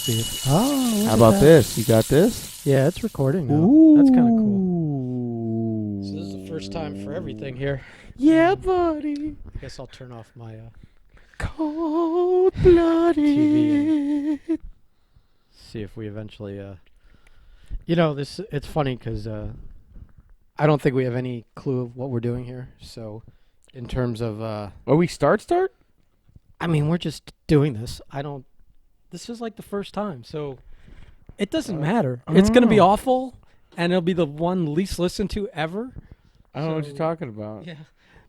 see if. Oh, How about this? You got this? Yeah, it's recording now. Ooh. That's kind of cool. So this is the first time for everything here. Yeah, buddy. I guess I'll turn off my Cold-blooded. TV see if we eventually. This. It's funny because I don't think we have any clue of what we're doing here. So, in terms of, Are we start? I mean, we're just doing this. This is like the first time, so it doesn't matter. It's gonna be awful, and it'll be the one least listened to ever. I don't know what you're talking about. Yeah,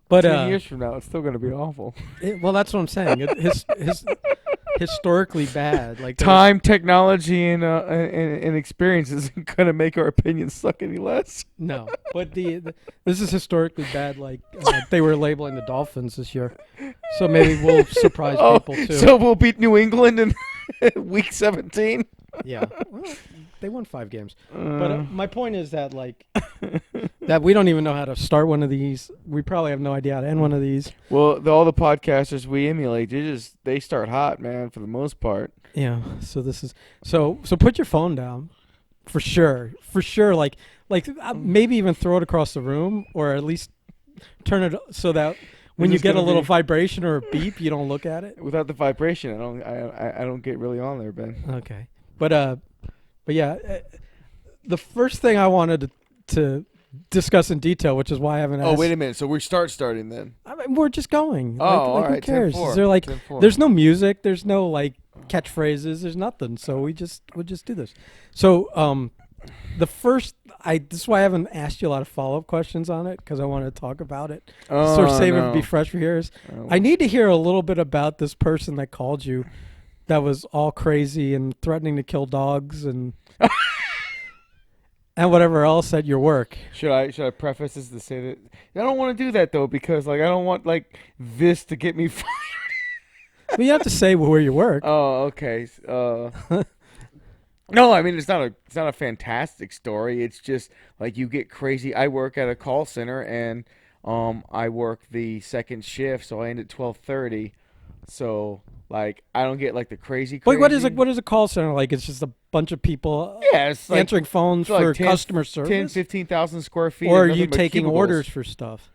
but 10 years from now, it's still going to be awful. well, that's what I'm saying. Historically bad. Like Time, technology, and experience isn't going to make our opinions suck any less. No, but this is historically bad. Like they were labeling the Dolphins this year, so maybe we'll surprise people too. So we'll beat New England in week 17. Yeah, well, they won 5 games. But my point is that that we don't even know how to start one of these. We probably have no idea how to end one of these. Well, all the podcasters we emulate, they start hot, man, for the most part. Yeah. So this is so put your phone down, for sure. Like maybe even throw it across the room, or at least turn it so that when you get a little vibration or a beep, you don't look at it. Without the vibration, I don't get really on there, Ben. Okay. But yeah, the first thing I wanted to discuss in detail, which is why I haven't asked. Oh, wait a minute. So we starting then. I mean, we're just going. All right. Who cares? 10-4. Is there 10-4. There's no music. There's no catchphrases. There's nothing. So we'll just do this. So this is why I haven't asked you a lot of follow-up questions on it, because I want to talk about it. Sort of save it to be fresh for yours. I need to hear a little bit about this person that called you, that was all crazy and threatening to kill dogs and and whatever else at your work. Should I preface this to say that I don't want to do that though, because I don't want this to get me fired. But you have to say where you work. Oh, okay. No, I mean it's not a fantastic story. It's just you get crazy. I work at a call center, and I work the second shift, so I end at 12:30. So I don't get the crazy. Wait, what is a call center like? It's just a bunch of people answering phones for 10, customer service? 10, 15,000 square feet. Or are you taking orders for stuff?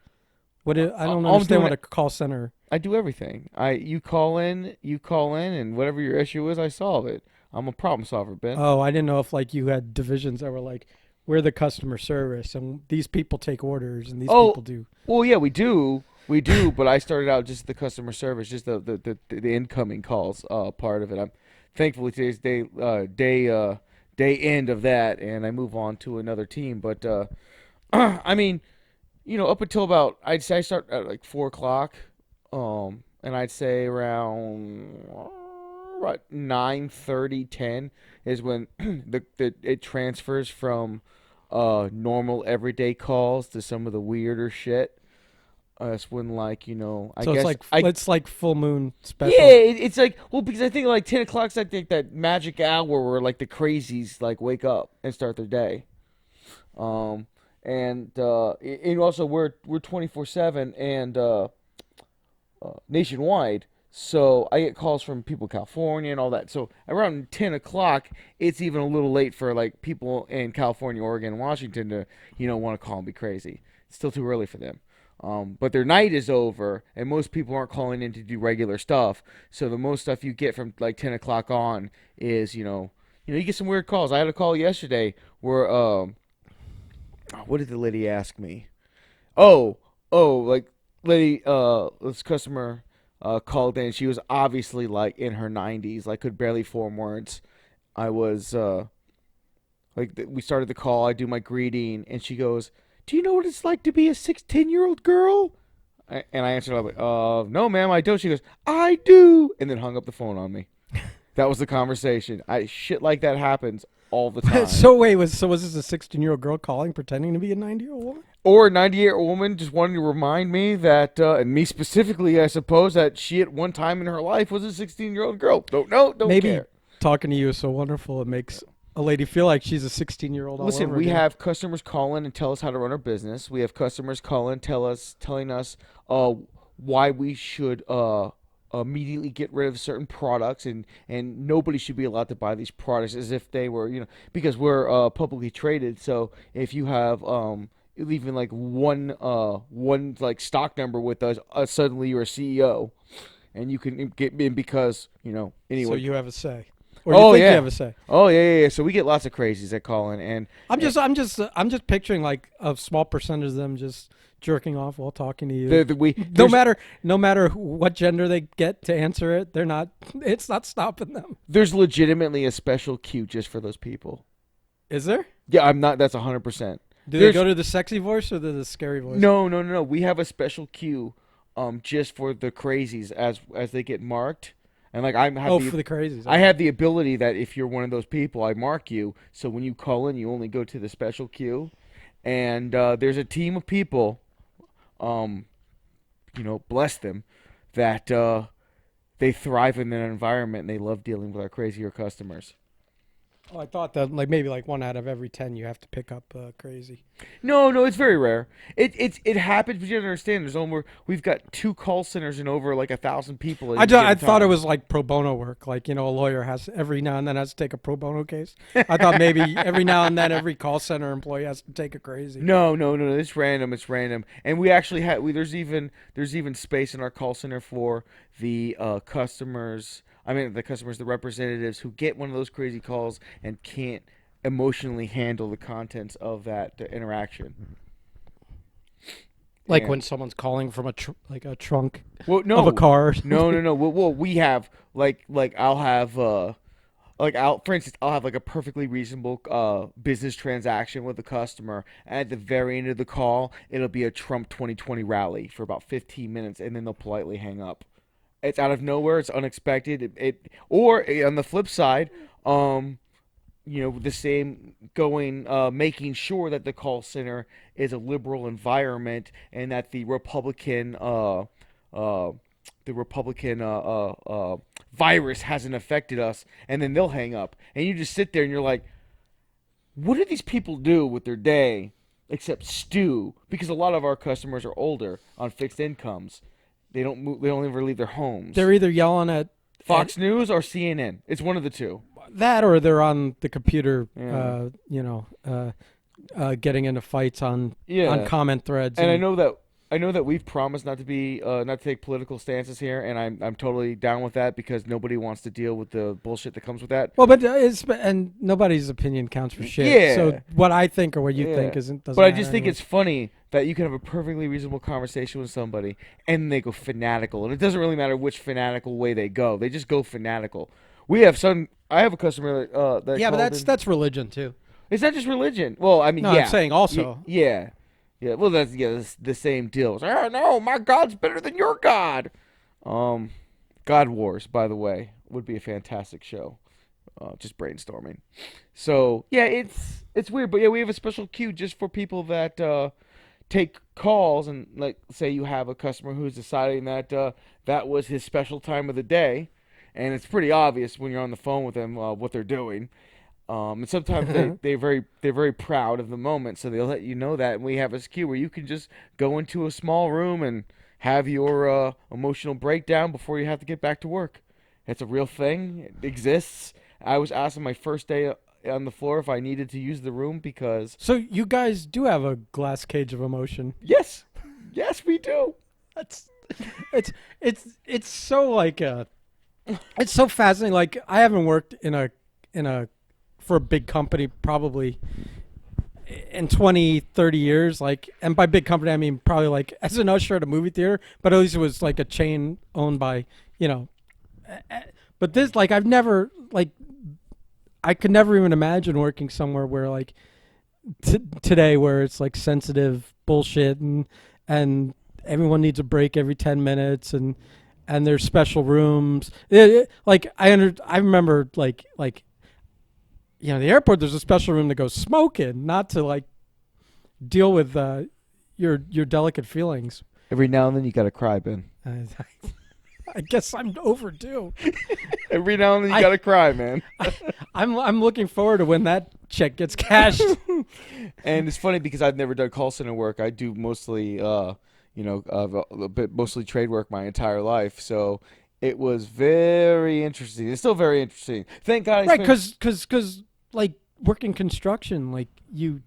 I don't understand what a call center. I do everything. You call in, and whatever your issue is, I solve it. I'm a problem solver, Ben. Oh, I didn't know if you had divisions that were we're the customer service, and these people take orders, and these people do. Well, yeah, we do. But I started out just the customer service, just the incoming calls part of it. I'm thankfully today's day end of that, and I move on to another team. But I mean, up until about I start at 4:00, and I'd say around 9:30, 10 is when it transfers from normal everyday calls to some of the weirder shit. That's when I so guess it's like full moon special. Yeah, it's because I think 10 o'clock's that magic hour where the crazies wake up and start their day. And also we're 24/7 and nationwide, so I get calls from people in California and all that. So around 10 o'clock, it's even a little late for people in California, Oregon, and Washington to want to call and be crazy. It's still too early for them. But their night is over, and most people aren't calling in to do regular stuff. So the most stuff you get from 10 o'clock on is you get some weird calls. I had a call yesterday where what did the lady ask me? Lady, this customer called in. She was obviously in her 90s, could barely form words. I was we started the call. I do my greeting, and she goes, "Do you know what it's like to be a 16-year-old girl?" And I answered, "No, ma'am, I don't." She goes, "I do," and then hung up the phone on me. That was the conversation. Shit like that happens all the time. So was this a 16-year-old girl calling, pretending to be a 90-year-old woman? Or a 90-year-old woman just wanting to remind me that, and me specifically, I suppose, that she at one time in her life was a 16-year-old girl. Don't Maybe care. Talking to you is so wonderful, it makes a lady feel like she's a 16-year-old. Listen, we have customers call in and tell us how to run our business. We have customers call in telling us why we should immediately get rid of certain products, and nobody should be allowed to buy these products as if they were, because we're publicly traded. So if you have even like one like stock number with us, suddenly you're a CEO, and you can get in because So anyway. you have a say, or you Oh think you yeah. have a say. Oh yeah. So we get lots of crazies that call in, I'm just picturing like a small percentage of them just jerking off while talking to you. we No there's matter no matter what gender they get to answer it, they're not. It's not stopping them. there's legitimately a special queue just for those people. Is there? Yeah, I'm not. That's 100%. Do they There's go to the sexy voice or the scary voice? no. We have a special queue, just for the crazies as they get marked, and like Oh, for the crazies. I have the ability that if you're one of those people, I mark you. So when you call in, you only go to the special queue, and there's a team of people, um, bless them, that they thrive in that environment and they love dealing with our crazier customers. Oh, I thought that like maybe like 1 out of every 10 you have to pick up crazy. No, it's very rare. It happens, but you understand. We've got 2 call centers and over like 1,000 people. At any I given thought it time. was like pro bono work, like a lawyer has every now and then has to take a pro bono case. I thought maybe every now and then every call center employee has to take a crazy. No. It's random. It's random, and we actually have. There's even space in our call center for the customers. I mean, the representatives who get one of those crazy calls and can't emotionally handle the contents of that interaction. Like And when someone's calling from like a trunk well, of a no, car. Or no. Well, we have like I'll have for instance, I'll have like a perfectly reasonable business transaction with a customer, and at the very end of the call, it'll be a Trump 2020 rally for about 15 minutes, and then they'll politely hang up. It's out of nowhere. It's unexpected. Or on the flip side, the same going, making sure that the call center is a liberal environment and that uh, the Republican virus hasn't affected us, and then they'll hang up, and you just sit there and you're like, what do these people do with their day except stew? Because a lot of our customers are older on fixed incomes. They don't move, they don't ever leave their homes. They're either yelling at Fox News or CNN. It's one of the two. that or they're on the computer, Yeah. getting into fights on Yeah. comment threads. And I know that we've promised not to take political stances here, and I'm totally down with that because nobody wants to deal with the bullshit that comes with that. Well, but and nobody's opinion counts for shit. Yeah. So what I think or what you Yeah. think doesn't But I matter just think anyway. it's funny that you can have a perfectly reasonable conversation with somebody and they go fanatical, and it doesn't really matter which fanatical way they go. They just go fanatical. I have a customer that Yeah, but called in. that's religion too. It's not just religion. Well, I mean, No, yeah. I'm saying also. Yeah. Yeah. Well, that's the same deal. It's, oh no, my God's better than your God. Um, God Wars, by the way, would be a fantastic show. Just brainstorming. So yeah, it's weird, but yeah, we have a special queue just for people that take calls, and like say you have a customer who's deciding that that was his special time of the day, and it's pretty obvious when you're on the phone with them what they're doing. And sometimes they're very proud of the moment, so they'll let you know that. And we have a queue where you can just go into a small room and have your emotional breakdown before you have to get back to work. It's a real thing. It exists. I was asked on my first day on the floor if I needed to use the room because So you guys do have a glass cage of emotion. yes, yes we do. That's it's so like it's so fascinating. Like I haven't worked in a for a big company probably in 20, 30 years, like, and by big company I mean probably like as an usher at a movie theater, but at least it was like a chain owned by, you know, but this, like, I've never, like, I could never even imagine working somewhere where like today where it's like sensitive bullshit and everyone needs a break every 10 minutes and there's special rooms. Like I remember like the airport, there's a special room that goes smoking, not to like deal with your delicate feelings. Every now and then you gotta cry, Ben. I, I guess I'm overdue. Every now and then you I- gotta cry, man. I'm looking forward to when that check gets cashed. And it's funny because I've never done call center work. I do mostly, mostly trade work my entire life. So It was very interesting. It's still very interesting. Thank God I Right, spent. because like working construction, like you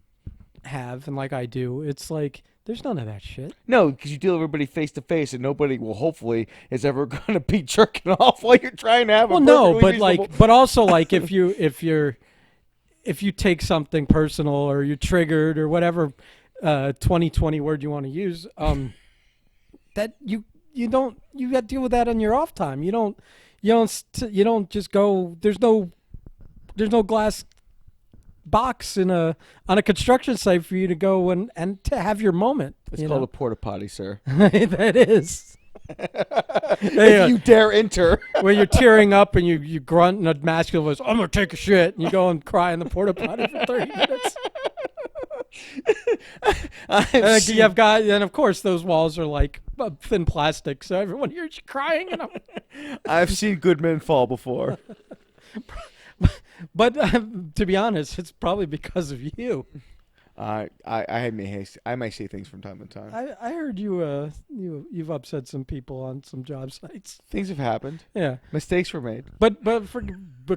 have and like I do, it's like there's none of that shit. No, because you deal with everybody face to face, and nobody will hopefully is ever going to be jerking off while you're trying to have a Well, no, perfectly but reasonable. like, but also like if you take something personal or you're triggered or whatever 2020 word you want to use, that you don't you got to deal with that on your off time. You don't just go. There's no glass box in a on a construction site for you to go and to have your moment. It's You called know a porta potty, sir. that is. If you dare enter. Where you're tearing up and you grunt in a masculine voice, I'm gonna take a shit, and you go and cry in the porta potty for 30 minutes. And like, you have got, and of course those walls are like thin plastic, so everyone hears you crying. And I've seen good men fall before. but to be honest, it's probably because of you. I may say things from time to time. I heard you've upset some people on some job sites. Things have happened. Yeah, Mistakes were made. but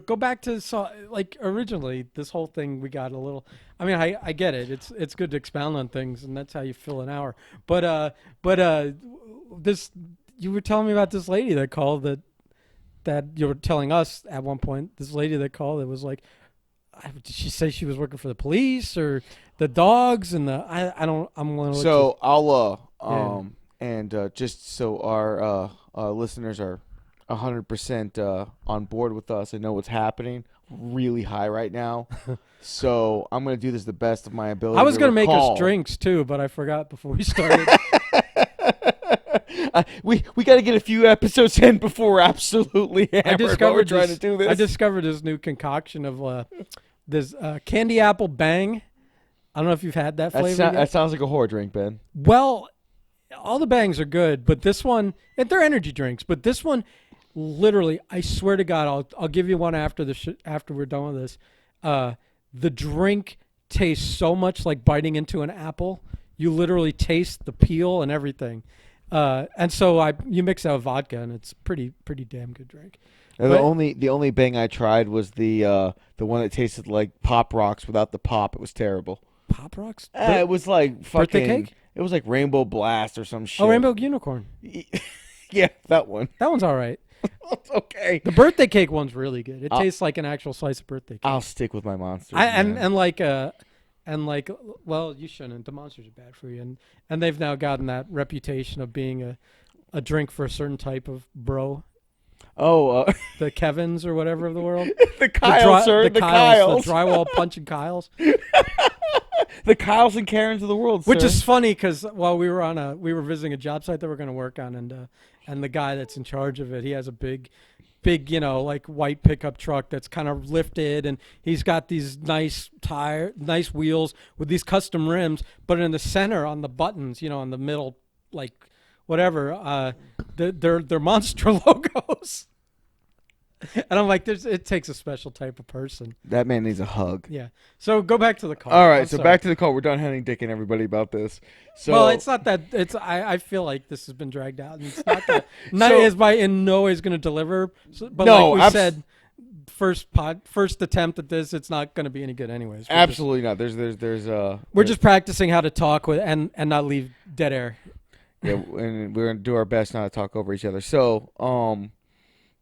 go back to like originally this whole thing we got a little. I mean, I get it. It's good to expound on things, and that's how you fill an hour. But this you were telling me about this lady that called that you were telling us at one point. This lady that called, it was like, did she say she was working for the police or the dogs and the I don't I'm gonna look So I'll Yeah. and just so our listeners are 100% on board with us and know what's happening. Really high right now, so I'm gonna do this the best of my ability. I was to gonna make recall. us drinks too, but I forgot before we started. We got to get a few episodes in before we're absolutely hammered while we're trying to do this. I discovered this new concoction of this candy apple bang. I don't know if you've had that flavor yet. That sounds like a whore drink, Ben. Well, all the bangs are good, but this one, they're energy drinks. But this one, literally, I swear to God, I'll give you one after after we're done with this. The drink tastes so much like biting into an apple. You literally taste the peel and everything. And so you mix that with vodka, and it's pretty damn good drink. And But- the only bang I tried was the one that tasted like Pop Rocks without the pop. It was terrible. Pop Rocks? It was like fucking. Birthday cake? It was like Rainbow Blast or some shit. Oh, Rainbow Unicorn. Yeah, that one. That one's all right. It's okay. The birthday cake one's really good. It I'll- tastes like an actual slice of birthday cake. I'll stick with my monsters. And man. well, you shouldn't. The monsters are bad for you, and they've now gotten that reputation of being a drink for a certain type of bro, the Kevins or whatever of the world. the Kyles, sir. The Kyles. The drywall punching Kyles. The Kyles and Karens of the world, Which sir. is funny because while we were visiting a job site that we're going to work on, and the guy that's in charge of it, he has a big, like white pickup truck that's kind of lifted, and he's got these nice wheels with these custom rims, but in the center on the buttons, on the middle, like whatever, they're monster logos. And I'm like, it takes a special type of person. That man needs a hug. Yeah. So go back to the call. All right, I'm so sorry. back to the call. We're done hunting dick and everybody about this. So Well, it's not that. I feel like this has been dragged out. And it's not that. So- In no way is going to deliver. But No, like we said, first attempt at this, it's not going to be any good anyways. absolutely not. There's We're just practicing how to talk with and not leave dead air. yeah, and we're gonna do our best not to talk over each other. So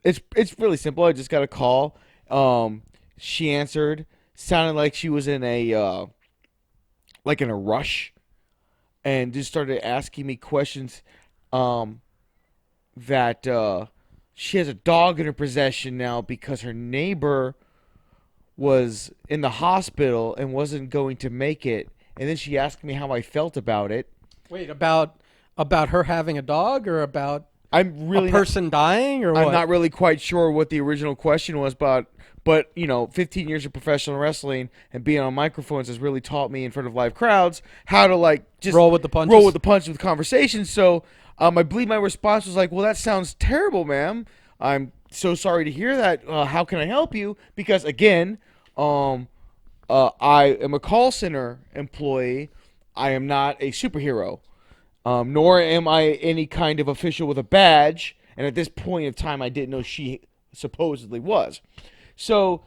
it's really simple. I just got a call. She answered. Sounded like she was in a rush, and just started asking me questions. That she has a dog in her possession now because her neighbor was in the hospital and wasn't going to make it. And then she asked me how I felt about it. Wait, about her having a dog or about I'm really a person dying or what? I'm not really quite sure what the original question was, but 15 years of professional wrestling and being on microphones has really taught me in front of live crowds how to just Roll with the punches? roll with the punches with conversations. So I believe my response was like, "Well, that sounds terrible, ma'am. I'm so sorry to hear that. How can I help you?" Because again, I am a call center employee. I am not a superhero. Nor am I any kind of official with a badge, And at this point of time, I didn't know she supposedly was. So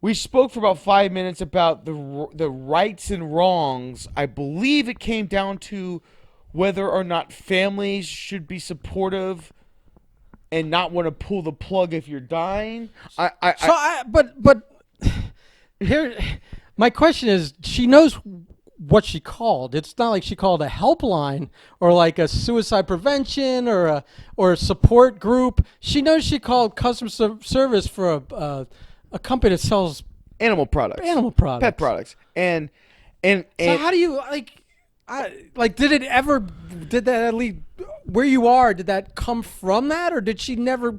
we spoke for about 5 minutes about the rights and wrongs. I believe it came down to whether or not families should be supportive and not want to pull the plug if you're dying. But here, my question is, she knows what she called. It's not like she called a helpline or like a suicide prevention or a support group. She knows she called customer service for a company that sells Animal products, pet products, and so how do you did that at least where you are, did that come from that, or did she never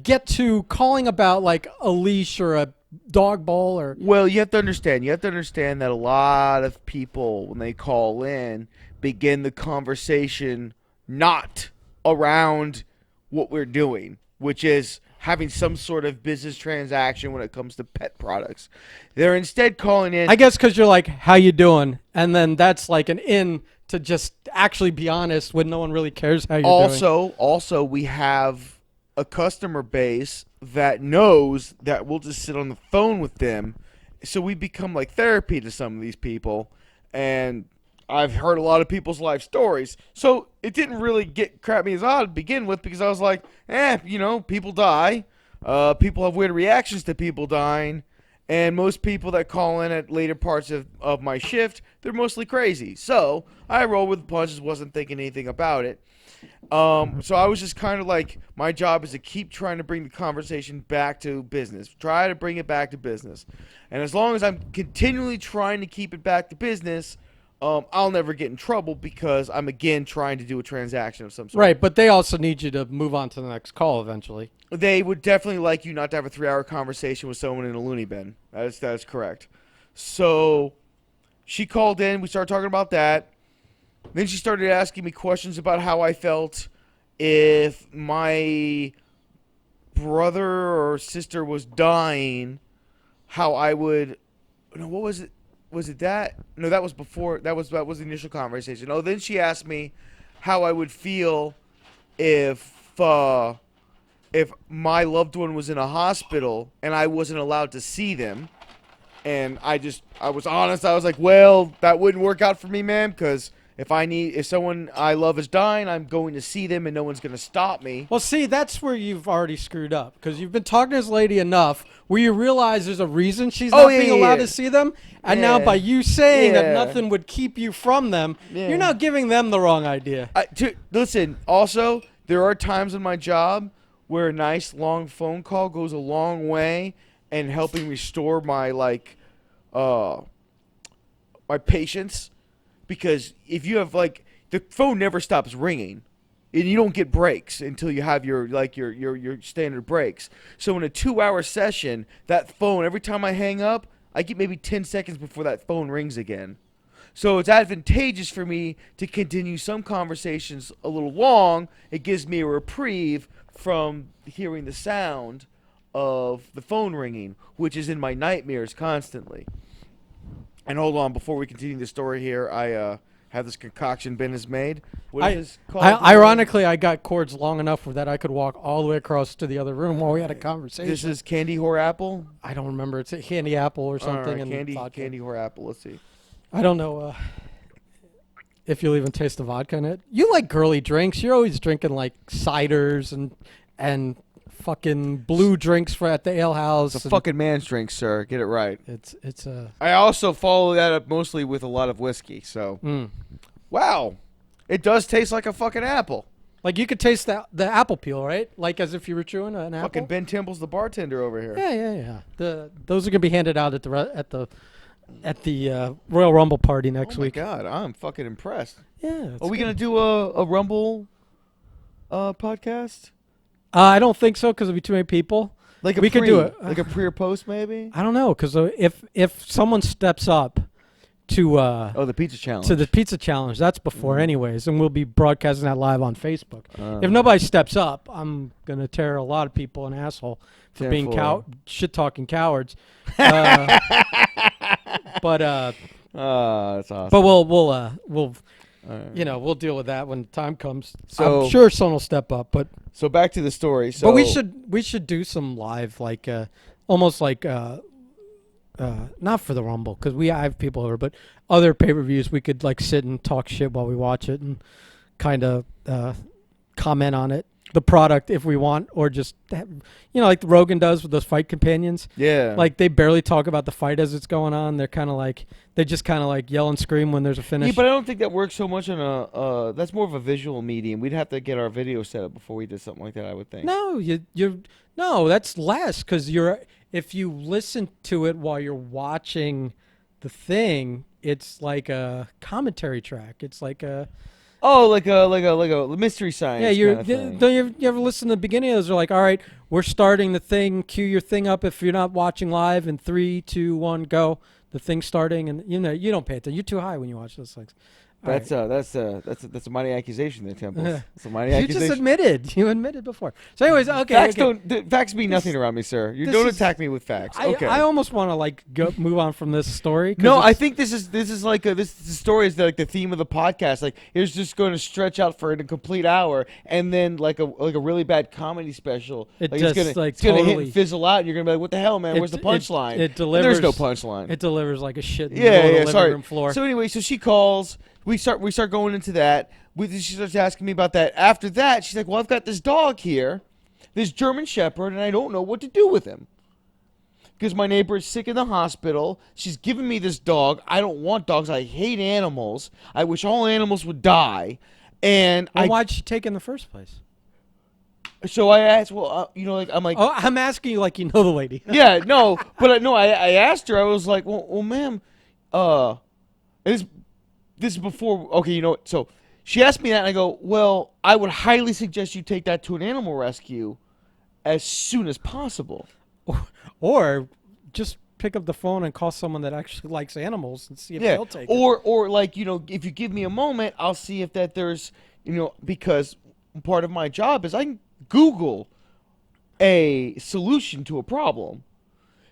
get to calling about like a leash or a dog bowl or? Well, you have to understand that a lot of people, when they call in, begin the conversation not around what we're doing, which is having some sort of business transaction when it comes to pet products. They're instead calling in, I guess, because you're like, how you doing? And then that's like an in to just actually be honest when no one really cares how you're doing. Also, we have a customer base that knows that we'll just sit on the phone with them. So we become like therapy to some of these people. And I've heard a lot of people's life stories. So it didn't really crap me as odd to begin with, because I was like, people die. People have weird reactions to people dying. And most people that call in at later parts of my shift, they're mostly crazy. So I rolled with the punches, wasn't thinking anything about it. So I was just kind of like, my job is to keep trying to bring the conversation back to business. Try to bring it back to business. And as long as I'm continually trying to keep it back to business, I'll never get in trouble, because I'm, again, trying to do a transaction of some sort. Right, but they also need you to move on to the next call eventually. They would definitely like you not to have a 3-hour conversation with someone in a loony bin. That is correct. So she called in. We started talking about that. Then she started asking me questions about how I felt if my brother or sister was dying, how I would... No, what was it? Was it that? No, that was before. That was the initial conversation. Oh, then she asked me how I would feel if my loved one was in a hospital and I wasn't allowed to see them. And I was honest. I was like, well, that wouldn't work out for me, ma'am, because if someone I love is dying, I'm going to see them and no one's going to stop me. Well, see, that's where you've already screwed up, because you've been talking to this lady enough where you realize there's a reason she's not being allowed to see them. And now by you saying that nothing would keep you from them, you're now giving them the wrong idea. Listen, also, there are times in my job where a nice long phone call goes a long way in helping restore my my patience. Because if you have the phone never stops ringing, and you don't get breaks until you have your standard breaks. So in a 2-hour session, that phone, every time I hang up, I get maybe 10 seconds before that phone rings again. So it's advantageous for me to continue some conversations a little long. It gives me a reprieve from hearing the sound of the phone ringing, which is in my nightmares constantly. And hold on, before we continue the story here, I have this concoction Ben has made. What is this called? Ironically, I got cords long enough that I could walk all the way across to the other room while we had a conversation. This is candy whore apple? I don't remember. It's a candy apple or something. Right, candy whore apple. Let's see. I don't know if you'll even taste the vodka in it. You like girly drinks. You're always drinking like ciders and fucking blue drinks at the ale house. It's a fucking man's drink, sir. Get it right. It's a. I also follow that up mostly with a lot of whiskey. So, wow, it does taste like a fucking apple. Like you could taste the apple peel, right? Like as if you were chewing an apple. Fucking Ben Timble's the bartender over here. Yeah. Those are gonna be handed out at the Royal Rumble party next week. Oh my god, I'm fucking impressed. Yeah. Are we gonna do a Rumble podcast? I don't think so, because there'll be too many people. We could do it like a pre or post, maybe. I don't know, because if someone steps up to the pizza challenge, to the pizza challenge, that's before anyways, and we'll be broadcasting that live on Facebook. If nobody steps up, I'm gonna tear a lot of people an asshole for being shit talking cowards. But that's awesome. But we'll we'll deal with that when the time comes. So I'm sure someone will step up, but back to the story. So but we should do some live, like almost like not for the Rumble, because I have people over, but other pay-per-views we could like sit and talk shit while we watch it and kind of comment on it, the product if we want, or just like Rogan does with those fight companions. yeah, Like they barely talk about the fight as it's going on. They're kind of like they just kind of like yell and scream when there's a finish. yeah, but I don't think that works so much on a. That's more of a visual medium. We'd have to get our video set up before we did something like that. I would think. No, no, that's less because if you listen to it while you're watching the thing, it's like a commentary track. It's like a Oh, like a mystery science. yeah. kind of thing. Don't you ever listen to the beginning of those? They're like, all right, we're starting the thing. Cue your thing up if you're not watching live. In 3, 2, 1, go. The thing's starting, and you don't pay attention. You're too high when you watch those things. All That's right. a mighty accusation there, Temples. That's a mighty You accusation. just admitted. You admitted before. So, anyways, okay. Facts okay. facts mean nothing around me, sir. You this don't is- attack me with facts. Okay. I almost want to like move on from this story. 'cause No, I it's- think this is like this story is like the theme of the podcast. Like it's just going to stretch out for a complete hour, and then like a really bad comedy special. It like just, it's gonna like, it's gonna hit totally- and fizzle out, and you're gonna be like, "What the hell, man? Where's the punchline?" It And there's no delivers. punchline. It delivers like a shit in the Yeah, middle of yeah. the living Sorry. room floor. So anyway, so she calls. We start going into that. She starts asking me about that. After that, she's like, "Well, I've got this dog here, this German Shepherd, and I don't know what to do with him because my neighbor is sick in the hospital. She's giving me this dog. I don't want dogs. I hate animals. I wish all animals would die." And Well, why'd she take it in the first place? so I asked, well, I'm like, Oh, I'm asking you like you know the lady. yeah, no, but I asked her. I was like, well, ma'am, and this is before. Okay, you know what? So she asked me that, and I go, well, I would highly suggest you take that to an animal rescue as soon as possible. Or just pick up the phone and call someone that actually likes animals and see if Yeah, they'll take it. or like if you give me a moment, I'll see if that there's because part of my job is I can Google a solution to a problem.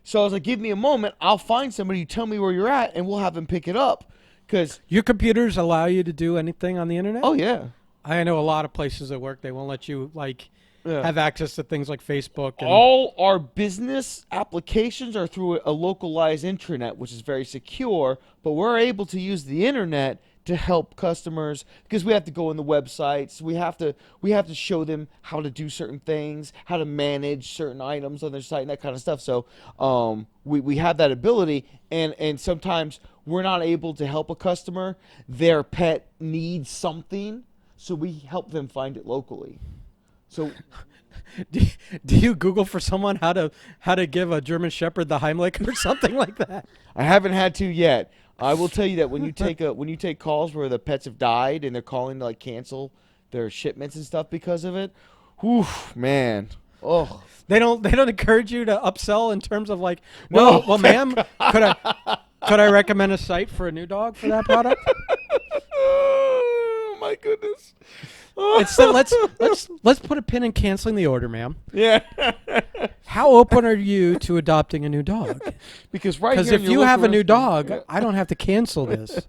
So I was like, give me a moment, I'll find somebody, you tell me where you're at, and we'll have them pick it up. Because Your computers allow you to do anything on the internet? oh yeah, I know a lot of places at work they won't let you like yeah. have access to things like Facebook. And All our business applications are through a localized intranet, which is very secure, but we're able to use the internet to help customers because we have to go on the websites. We have to show them how to do certain things, how to manage certain items on their site and that kind of stuff. So we have that ability, and sometimes we're not able to help a customer. Their pet needs something, so we help them find it locally. So do you Google for someone how to give a German Shepherd the Heimlich or something like that? I haven't had to yet. I will tell you that when you take calls where the pets have died and they're calling to like cancel their shipments and stuff because of it, whew, man, oh They don't encourage you to upsell in terms of like, No. well, ma'am, could I recommend a site for a new dog for that product? oh my goodness. Instead, let's put a pin in canceling the order, ma'am. Yeah. How open are you to adopting a new dog? Because right Because here if in you your have a local new restaurant- dog, I don't have to cancel this.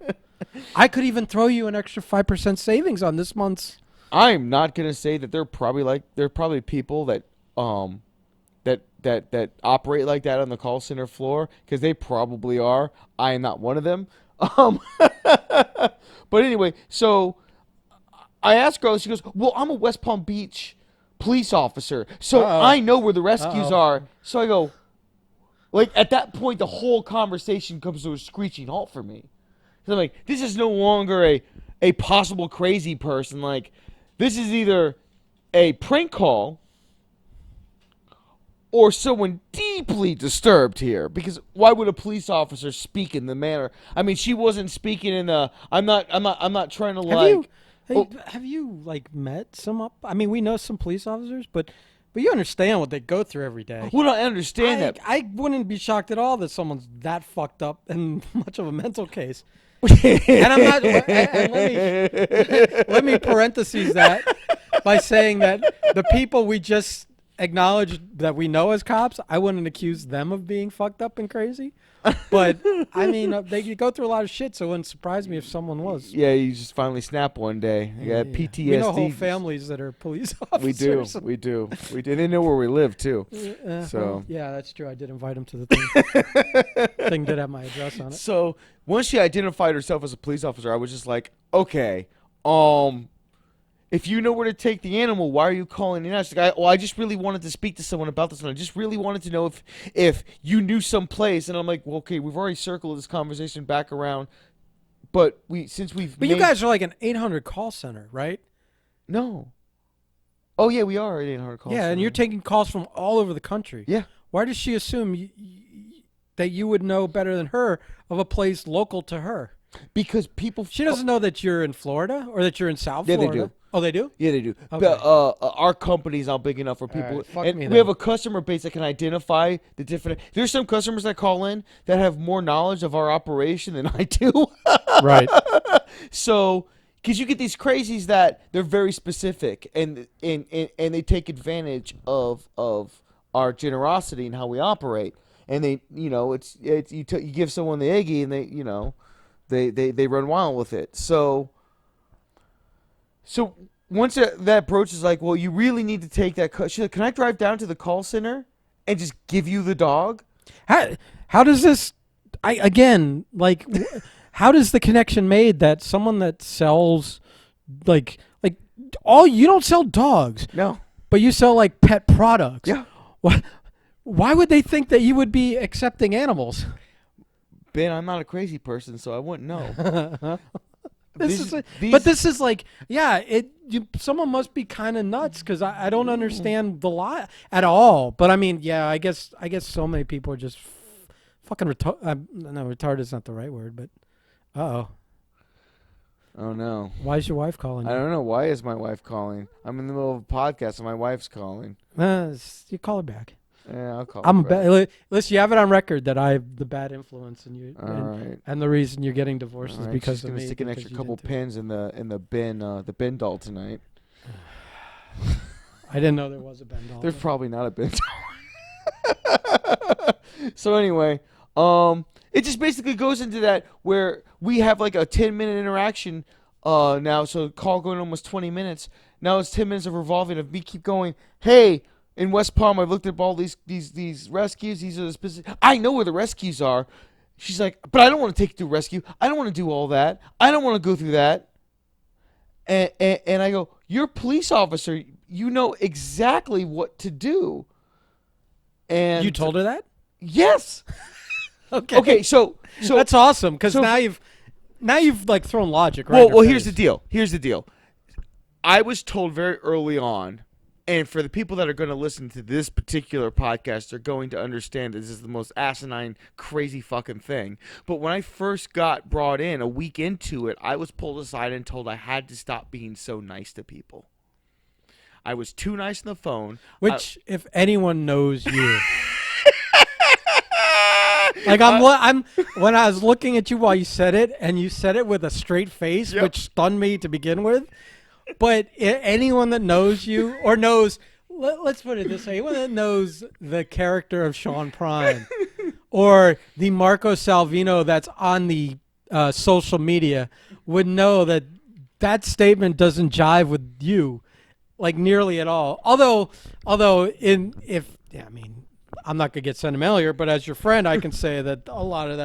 I could even throw you an extra 5% savings on this month's. I'm not gonna say that they're probably people that that operate like that on the call center floor because they probably are. I am not one of them. But anyway, so I asked her. She goes, "Well, I'm a West Palm Beach police officer, so Uh-oh. I know where the rescues Uh-oh. are." So I go, like at that point, the whole conversation comes to a screeching halt for me. So I'm like, this is no longer a possible crazy person. Like, this is either a prank call or someone deeply disturbed here. Because why would a police officer speak in the manner? I mean, she wasn't speaking in the. I'm not trying to like. Have you like met some up? I mean, we know some police officers, but you understand what they go through every day. Well, I understand that. I wouldn't be shocked at all that someone's that fucked up and much of a mental case. And I'm not. And let me parentheses that by saying that the people we just acknowledged that we know as cops, I wouldn't accuse them of being fucked up and crazy. But I mean, they go through a lot of shit, so it wouldn't surprise me if someone was. Yeah, you just finally snap one day. You got PTSD. We know whole families that are police officers. We do. They know where we live too. So yeah, that's true. I did invite him to the thing. Thing did have my address on it. So once she identified herself as a police officer, I was just like, okay, if you know where to take the animal, why are you calling in? She's like, I just really wanted to speak to someone about this, and I just really wanted to know if you knew some place. And I'm like, well, okay, we've already circled this conversation back around, but you guys are like an 800 call center, right? No. Oh yeah, we are an 800 call center. Yeah, and you're taking calls from all over the country. Yeah. Why does she assume that you would know better than her of a place local to her? Because people... She doesn't know that you're in Florida or that you're in South Florida. They do. Oh, they do? Yeah, they do. Okay. But, our company's not big enough for people. Right, we have a customer base that can identify the different... There's some customers that call in that have more knowledge of our operation than I do. Right. So, because you get these crazies that they're very specific and they take advantage of our generosity and how we operate. And they, you give someone the Iggy and they run wild with it. So once that approach is like, well, you really need to take that. She's like, can I drive down to the call center and just give you the dog? How does this? How does the connection made that someone that sells like you don't sell dogs? No, but you sell like pet products. Yeah. Why would they think that you would be accepting animals? Ben, I'm not a crazy person, so I wouldn't know. This is like, someone must be kind of nuts because I don't understand the lie at all. But I mean, yeah, I guess so many people are just fucking retarded. No, retarded is not the right word, but oh no. Why is your wife calling you? I don't know. Why is my wife calling? I'm in the middle of a podcast and my wife's calling. You call her back. Yeah, I'll call. Listen, you have it on record that I have the bad influence in you, right. And the reason you're getting divorced is because she's of me. Gonna stick an extra couple pins in the bin doll tonight. I didn't know there was a bin doll. There's probably not a bin doll. So anyway, it just basically goes into that where we have like a 10-minute interaction now. So the call going almost 20 minutes. Now it's 10 minutes of revolving of me keep going. Hey. In West Palm, I've looked at all these rescues. These are the specific. I know where the rescues are. She's like, but I don't want to take you through rescue. I don't want to do all that. I don't want to go through that. And I go, you're a police officer. You know exactly what to do. And you told her that? Yes. Okay. Okay. So that's awesome because now you've like thrown logic. Right. Well, here's the deal. I was told very early on. And for the people that are going to listen to this particular podcast, they're going to understand this is the most asinine, crazy fucking thing. But when I first got brought in, a week into it, I was pulled aside and told I had to stop being so nice to people. I was too nice on the phone. Which, if anyone knows you... Like I'm when I was looking at you while you said it, and you said it with a straight face, which stunned me to begin with. But anyone that knows you or knows, let's put it this way, anyone that knows the character of Sean Prime or the Marco Salvino that's on the social media would know that statement doesn't jive with you like nearly at all. Although I'm not gonna get sentimental here, but as your friend, I can say that a lot of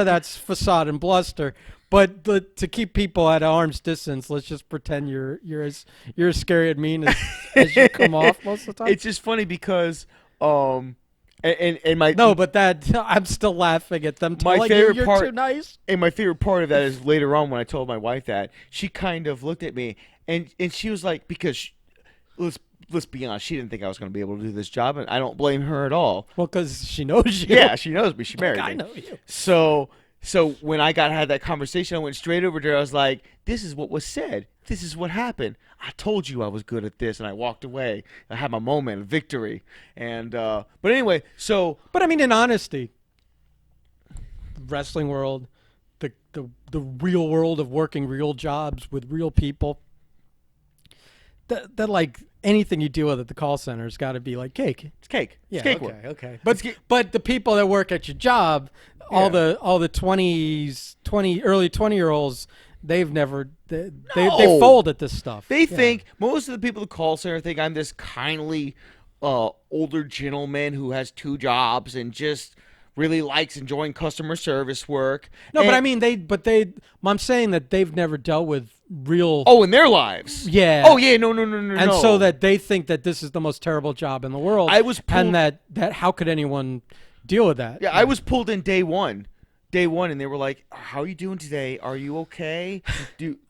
that's facade and bluster. But to keep people at arm's distance, let's just pretend you're as scary and mean as you come off most of the time. It's just funny because but that I'm still laughing at them. My favorite you're part, too nice. And my favorite part of that is later on when I told my wife that she kind of looked at me and she was like, because let's be honest, she didn't think I was going to be able to do this job, and I don't blame her at all. Well, because she knows you. Yeah, she knows me. She married me. I know you. So when I had that conversation, I went straight over to her. I was like, this is what was said. This is what happened. I told you I was good at this, and I walked away. I had my moment of victory. And but anyway, so... But I mean, in honesty, wrestling world, the real world of working real jobs with real people, that like anything you deal with at the call center's got to be like cake. It's cake. Yeah, It's cake okay, work. okay. It's But the people that work at your job, all Yeah. the 20 early 20-year-olds, they've never they No. fold at this stuff. They Yeah. think most of the people at the call center think I'm this kindly older gentleman who has 2 jobs and just really likes enjoying customer service work. No, but And- I mean I'm saying that they've never dealt with real. oh, in their lives. Yeah. Oh yeah. No. And so that they think that this is the most terrible job in the world. I was pulled, and that how could anyone deal with that? yeah, I was pulled in day one, and they were like, "How are you doing today? Are you okay?"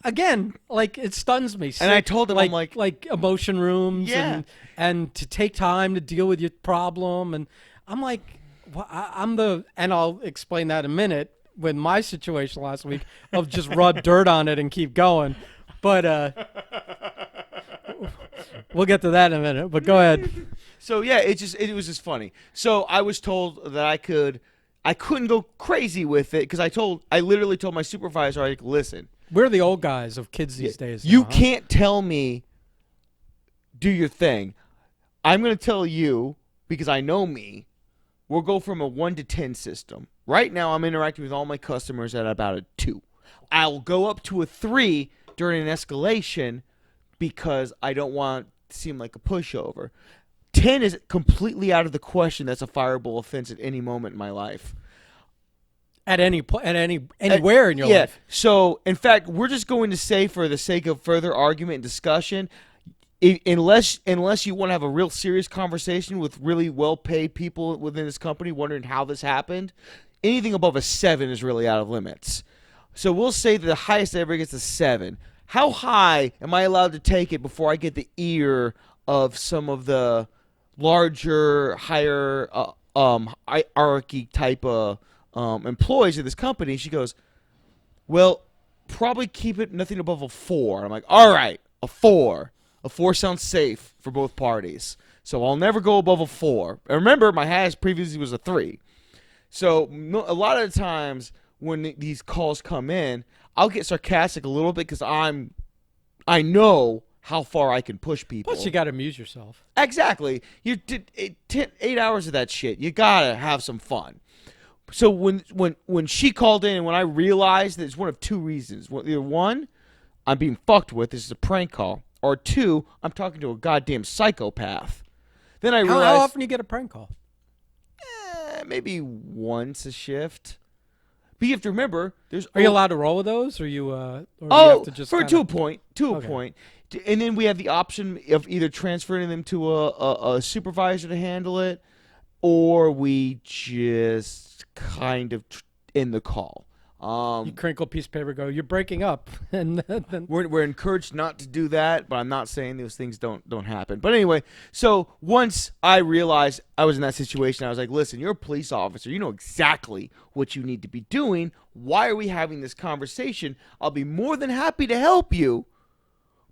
Again, like it stuns me. And I told them, I'm like emotion rooms Yeah. and to take time to deal with your problem, and I'm like, well, and I'll explain that in a minute with my situation last week of just rub dirt on it and keep going, but we'll get to that in a minute. But go ahead. So yeah, it was just funny. So I was told that I couldn't go crazy with it because I literally told my supervisor, like, listen, We're the old guys of kids these days. you now, huh? can't tell me do your thing. I'm gonna tell you because I know me. We'll go from a 1 to 10 system. Right now, I'm interacting with all my customers at about a 2. I'll go up to a 3 during an escalation because I don't want to seem like a pushover. 10 is completely out of the question. That's a fireable offense at any moment in my life. At anywhere in your Yeah. life. So, in fact, we're just going to say, for the sake of further argument and discussion, unless you want to have a real serious conversation with really well-paid people within this company wondering how this happened, anything above a 7 is really out of limits. So we'll say that the highest ever gets a 7. How high am I allowed to take it before I get the ear of some of the larger, higher hierarchy type of employees of this company? She goes, well, probably keep it nothing above a 4. I'm like, all right, a 4. A 4 sounds safe for both parties. So I'll never go above a 4. And remember, my highest previously was a 3. So a lot of the times when these calls come in, I'll get sarcastic a little bit because I know how far I can push people. Plus, you got to amuse yourself. Exactly. You did 8 hours of that shit. You gotta have some fun. So when she called in and when I realized that it's one of 2 reasons. Either 1, I'm being fucked with. This is a prank call. Or 2, I'm talking to a goddamn psychopath. Then I How realized often you get a prank call? maybe once a shift. But you have to remember, Are you allowed to roll with those, or you? Or do you Oh, have to just for kinda, to a point, Okay. point. And then we have the option of either transferring them to a supervisor to handle it, or we just kind of end the call. You crinkle a piece of paper, go, you're breaking up, and then We're encouraged not to do that, but I'm not saying those things don't happen. But anyway, so once I realized I was in that situation, I was like, listen, you're a police officer. You know exactly what you need to be doing. Why are we having this conversation? I'll be more than happy to help you,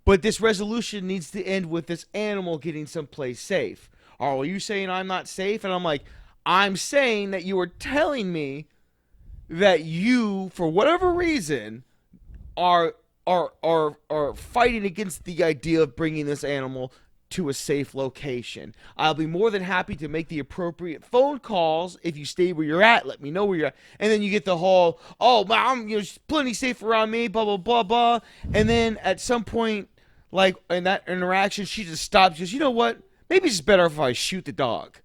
but this resolution needs to end with this animal getting someplace safe. Are you saying I'm not safe? And I'm like, I'm saying that you are telling me that you, for whatever reason, are fighting against the idea of bringing this animal to a safe location. I'll be more than happy to make the appropriate phone calls if you stay where you're at. Let me know where you're at. And then you get the whole, oh, I'm plenty safe around me, blah, blah, blah, blah. And then at some point, like in that interaction, she just stops. She goes, you know what? Maybe it's better if I shoot the dog.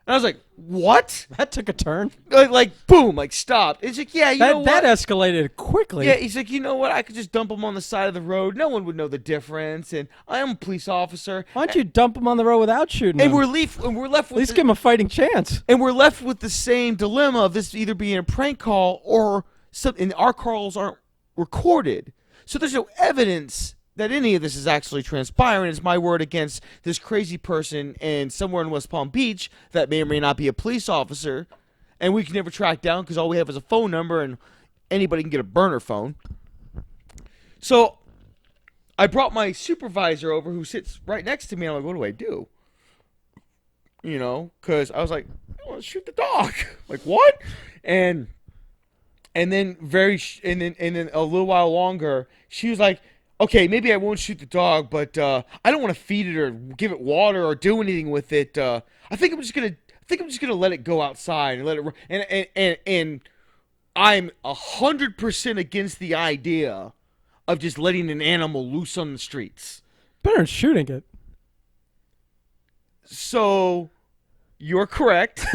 And I was like, what? that took a turn. Like boom, like stopped. It's like, yeah, you know That what? escalated quickly. Yeah, he's like, you know what? I could just dump him on the side of the road. No one would know the difference. And I am a police officer. Why don't you dump him on the road without shooting And him? we're left At with least give him a fighting chance. and we're left with the same dilemma of this either being a prank call or something. And our calls aren't recorded, so there's no evidence that any of this is actually transpiring. It's my word against this crazy person and somewhere in West Palm Beach that may or may not be a police officer, and we can never track down because all we have is a phone number and anybody can get a burner phone. So I brought my supervisor over who sits right next to me. I'm like, what do I do? You know, because I was like, I want to shoot the dog. Like, what? And then and then a little while longer, she was like, okay, maybe I won't shoot the dog, but I don't want to feed it or give it water or do anything with it. I think I'm just gonna let it go outside and let it run. And I'm 100% against the idea of just letting an animal loose on the streets. Better than shooting it. So you're correct.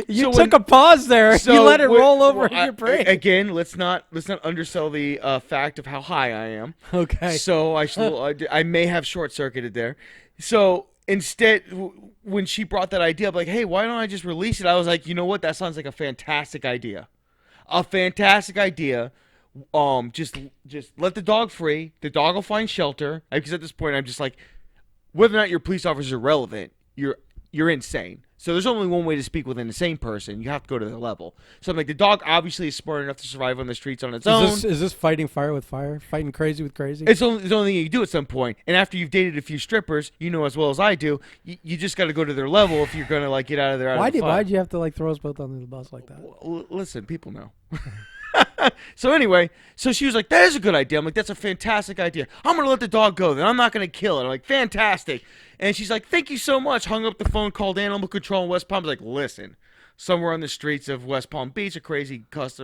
You So took when- a pause there. So you let it when- roll over well, your brain. Again, let's not undersell the fact of how high I am. Okay. So I may have short circuited there. So instead, when she brought that idea up, like, hey, why don't I just release it? I was like, you know what? That sounds like a fantastic idea. A fantastic idea. Just let the dog free. The dog will find shelter. Because at this point, I'm just like, whether or not your police officer is irrelevant, you're insane. So there's only one way to speak with an insane person. You have to go to their level. So I'm like, the dog obviously is smart enough to survive on the streets on its own. Is this fighting fire with fire? Fighting crazy with crazy? It's the only thing you can do at some point. And after you've dated a few strippers, you know as well as I do, you just got to go to their level if you're gonna like get out of there. Why'd you have to like throw us both under the bus like that? Listen, people know. So anyway, so she was like, that is a good idea. I'm like, that's a fantastic idea. I'm going to let the dog go. Then I'm not going to kill it. I'm like, fantastic. And she's like, thank you so much. Hung up the phone, called Animal Control in West Palm. I was like, listen, somewhere on the streets of West Palm Beach, a crazy Caller.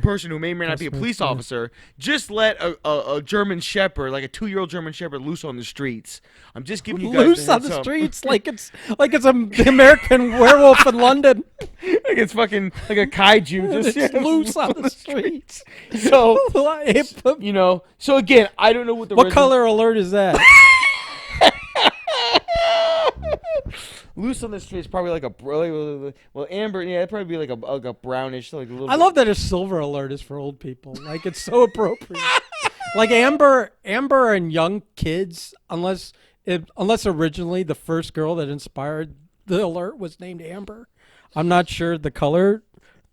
person who may or may not be a Customer, police yeah. officer just let a German Shepherd, like a 2-year-old German Shepherd, loose on the streets. I'm just giving you guys Loose on heads the up. streets like it's the American werewolf in London. Like it's fucking like a kaiju just It's loose on the streets. So what you know, so again, I don't know what the color alert is that? loose on the street is probably like well amber, yeah, it'd probably be like a brownish, like a little. I love that a silver alert is for old people. Like it's so appropriate. Like Amber and young kids, unless originally the first girl that inspired the alert was named Amber. I'm not sure the color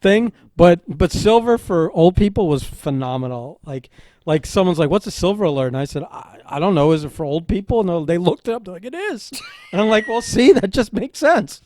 thing, but silver for old people was phenomenal. Like someone's like, "What's a silver alert?" And I said, "I don't know. Is it for old people?" And they looked it up. They're like, "It is." And I'm like, "Well, see, that just makes sense."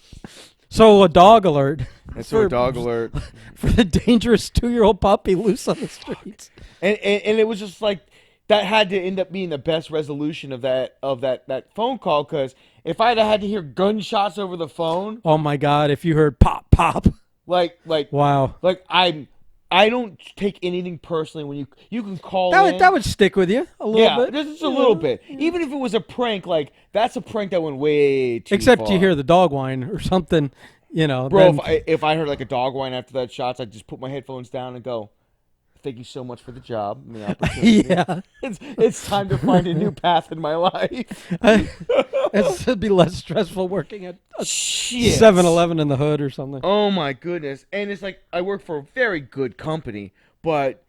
So a dog alert. That's a dog alert. For the dangerous 2-year-old puppy loose on the streets. And it was just like that had to end up being the best resolution of that phone call, because if I'd had to hear gunshots over the phone, Oh my God! If you heard pop pop, like wow, like I don't take anything personally when you can call that in. would stick with you a little bit. Just a little bit. Even if it was a prank, like that's a prank that went way too Except far. you hear the dog whine or something, Bro, then- if I heard like a dog whine after that shots, I'd just put my headphones down and go, thank you so much for the job and the opportunity. yeah, It's time to find a new path in my life. it'd be less stressful working at a Shit. 7-Eleven in the hood or something. Oh my goodness. And it's like I work for a very good company, but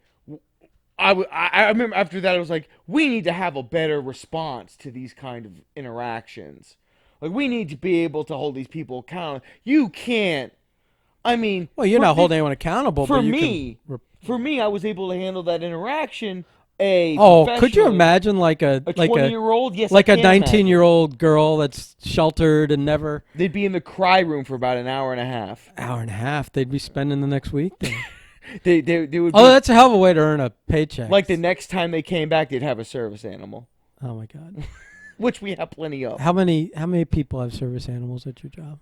I remember after that I was like, we need to have a better response to these kind of interactions. Like we need to be able to hold these people accountable. You can't. I mean, Well, you're not holding anyone accountable. for but you me. can For me, I was able to handle that interaction. could you professionally. imagine like a 20-year-old? Yes, like I a can imagine. 19-year-old girl that's sheltered and never They'd be in the cry room for about an hour and a half. hour and a half they'd be spending the next week there. They would be, Oh, that's a hell of a way to earn a paycheck. like the next time they came back, they'd have a service animal, Oh my God. which we have plenty of. How many people have service animals at your job?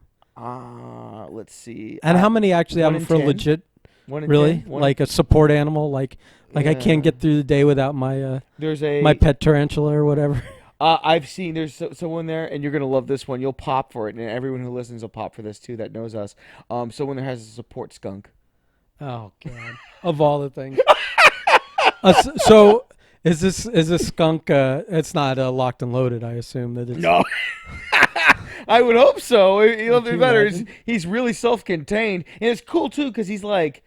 Let's see. And how many actually have one them in for 10. legit? 1 in Really? 10? Like a support animal? Like I Yeah. can't get through the day without my There's a my pet tarantula or whatever. I've seen there's someone there, and you're gonna love this one. You'll pop for it, and everyone who listens will pop for this too. That knows us. Someone there has a support skunk. Oh God! Of all the things. So is this skunk? It's not locked and loaded. I assume that it's No. I would hope so. It'll be you better. imagine? He's really self-contained, and it's cool too because he's like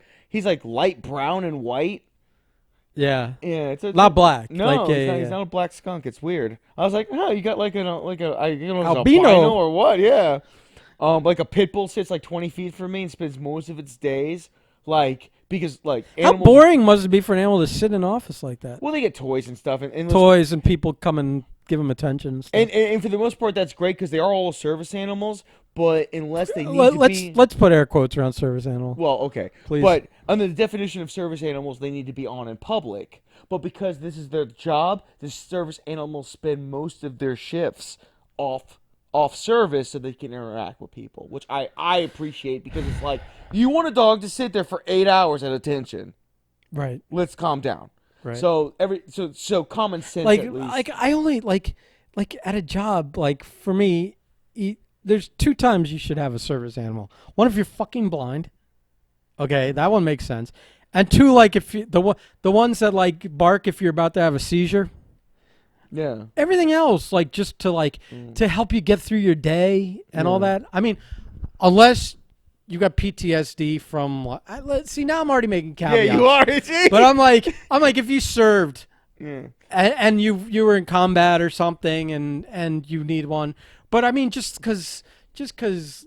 light brown and white. Yeah. Yeah, it's Not black. No, Like, he's not a black skunk. It's weird. I was like, oh, you got like I don't know, it's Albino. albino or what? Yeah. Like a pit bull sits like 20 feet from me and spends most of its days because How animals. boring must it be for an animal to sit in an office like that? Well, they get toys and stuff, and Toys and people come and give them attention and stuff. And for the most part, that's great because they are all service animals. But unless they need to Let's be, let's put air quotes around service animal, well, okay. please. But under the definition of service animals, they need to be on in public. But because this is their job, the service animals spend most of their shifts off off service so they can interact with people, which I appreciate because it's like you want a dog to sit there for 8 hours at attention. Right. Let's calm down. Right. So common sense Like at least. like I only like at a job, like for me, there's two times you should have a service animal. One, if you're fucking blind. Okay, that one makes sense. And two, like if you, the ones that like bark if you're about to have a seizure. Yeah. Everything else, like just to to help you get through your day and all Yeah. that. I mean, unless you got PTSD from let's see, now I'm already making Yeah, caveats. you are. Gee. But I'm like if you served Yeah. and you were in combat or something and you need one. But I mean, just cause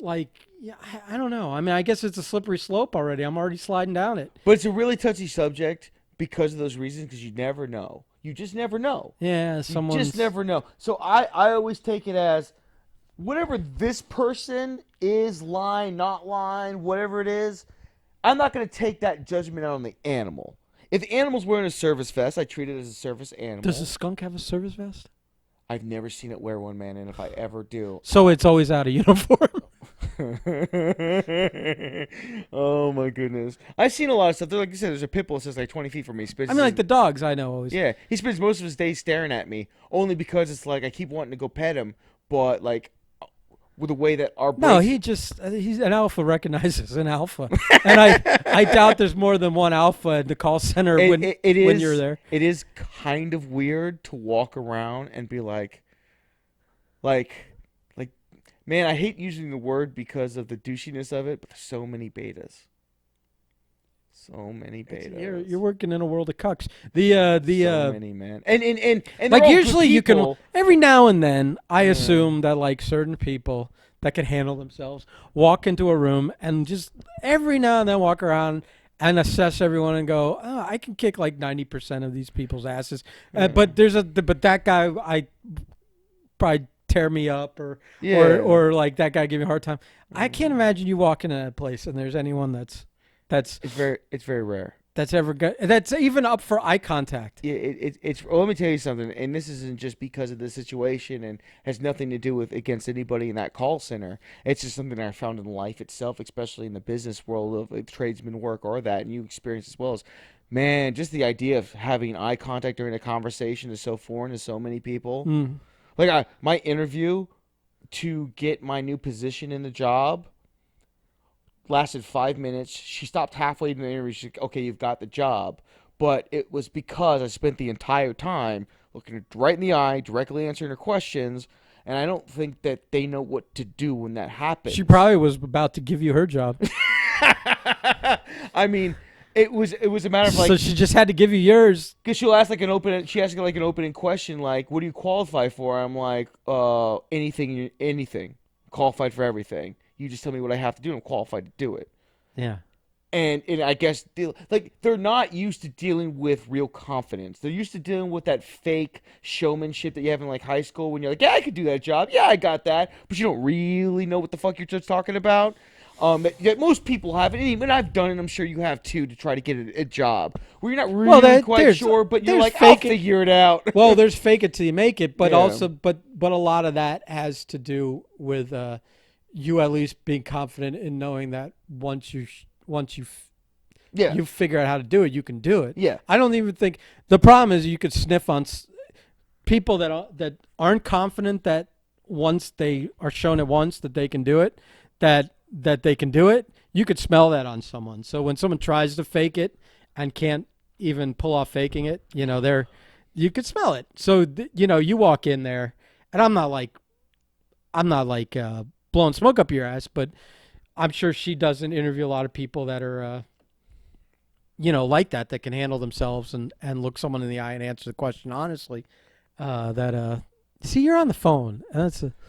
like yeah, I don't know. I mean, I guess it's a slippery slope already. I'm already sliding down it. But it's a really touchy subject because of those reasons. Because you never know. You just never know. Yeah, You someone's just never know. So I always take it as whatever this person is lying, not lying, whatever it is. I'm not going to take that judgment out on the animal. If the animal's wearing a service vest, I treat it as a service animal. Does a skunk have a service vest? I've never seen it wear one, man, and if I ever do, So it's always out of uniform. oh my goodness! I've seen a lot of stuff. Like you said, there's a pit bull that says like 20 feet from me. I mean, like the dogs I know always. Yeah, he spends most of his days staring at me, only because it's like I keep wanting to go pet him, but like with the way that our No, brains- he just he's an alpha recognizes an alpha, and I doubt there's more than one alpha in the call center when is you're there. It is kind of weird to walk around and be like, man, I hate using the word because of the douchiness of it, but there's so many betas. So many betas. You're working in a world of cucks. So many, man. And they're like all good usually you can people. every now and then I assume that like certain people that can handle themselves walk into a room and just every now and then walk around and assess everyone and go, oh, I can kick like 90% of these people's asses. But but that guy I probably tear me up or like that guy give me a hard time. I can't imagine you walk into that place and there's anyone that's It's very rare. that's ever good. That's even up for eye contact. Yeah, it's. Well, let me tell you something, and this isn't just because of the situation, and has nothing to do with against anybody in that call center. It's just something I found in life itself, especially in the business world of like, tradesman work or that, and you experience as well as, man, just the idea of having eye contact during a conversation is so foreign to so many people. Mm. Like my interview to get my new position in the job lasted 5 minutes. She stopped halfway in the interview. She's like, okay, you've got the job. But it was because I spent the entire time looking her right in the eye, directly answering her questions, and I don't think that they know what to do when that happens. She probably was about to give you her job. I mean, it was a matter of like, so she just had to give you yours. because she'll ask like she asked like an opening question like, what do you qualify for? I'm like, anything. Qualified for everything. You just tell me what I have to do, and I'm qualified to do it. Yeah. And I guess like they're not used to dealing with real confidence. They're used to dealing with that fake showmanship that you have in like high school when you're like, yeah, I could do that job. Yeah, I got that. But you don't really know what the fuck you're just talking about. That most people have it, and even I've done it. I'm sure you have too, to try to get a job where you're not really quite sure, but you're like, I'll figure it out. Well, there's fake it till you make it, but Yeah. also, but a lot of that has to do with you at least being confident in knowing that once you Yeah. you figure out how to do it, you can do it. Yeah. I don't even think the problem is you could sniff on people that aren't confident that once they are shown it once that they can do it, that they can do it. You could smell that on someone. So when someone tries to fake it and can't even pull off faking it, you could smell it. So you walk in there, and I'm not like blowing smoke up your ass, but I'm sure she doesn't interview a lot of people that are like that can handle themselves and look someone in the eye and answer the question honestly. See, you're on the phone.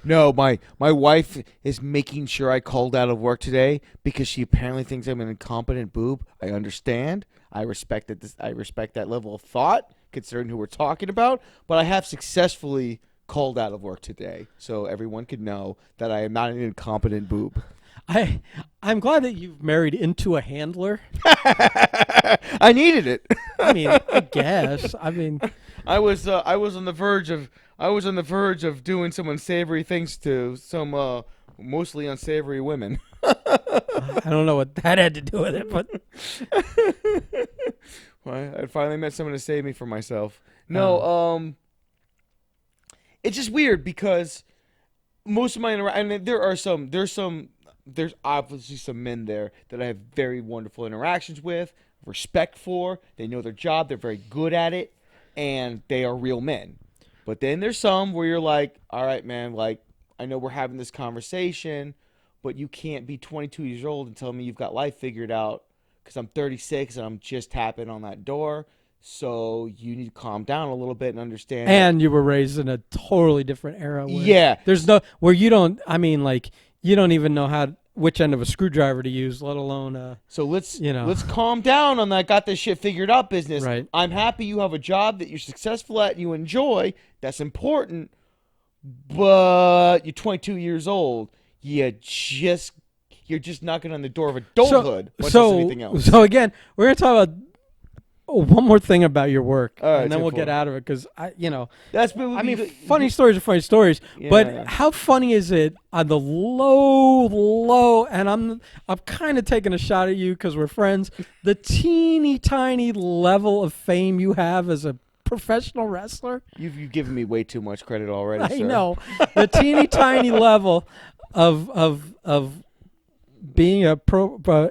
No, my wife is making sure I called out of work today because she apparently thinks I'm an incompetent boob. I understand. I respect that level of thought considering who we're talking about, but I have successfully called out of work today, so everyone could know that I am not an incompetent boob. I'm glad that you've married into a handler. I needed it. I mean, I guess. I mean, I was on the verge of doing some unsavory things to some mostly unsavory women. I don't know what that had to do with it, but Well, I finally met someone to save me from myself. No, it's just weird because most of my and there's obviously some men there that I have very wonderful interactions with, respect for. They know their job, they're very good at it, and they are real men. But then there's some where you're like, all right, man, like I know we're having this conversation, but you can't be 22 years old and tell me you've got life figured out because I'm 36 and I'm just tapping on that door. So you need to calm down a little bit and understand. and you were raised in a totally different era where Yeah. there's no where you don't. I mean, like you don't even know which end of a screwdriver to use, let alone So let's you know. let's calm down on that got this shit figured out business. Right. I'm happy you have a job that you're successful at and you enjoy. That's important. But you're 22 years old. You're just knocking on the door of adulthood. Much as anything else. So again, we're gonna talk about one more thing about your work, All right, and then we'll 10-4. get out of it because That's I mean, funny stories are funny stories, Yeah. but how funny is it on the low? And I'm kind of taking a shot at you because we're friends. The teeny tiny level of fame you have as a professional wrestler. You've given me way too much credit already. I sir. know the teeny tiny level of being a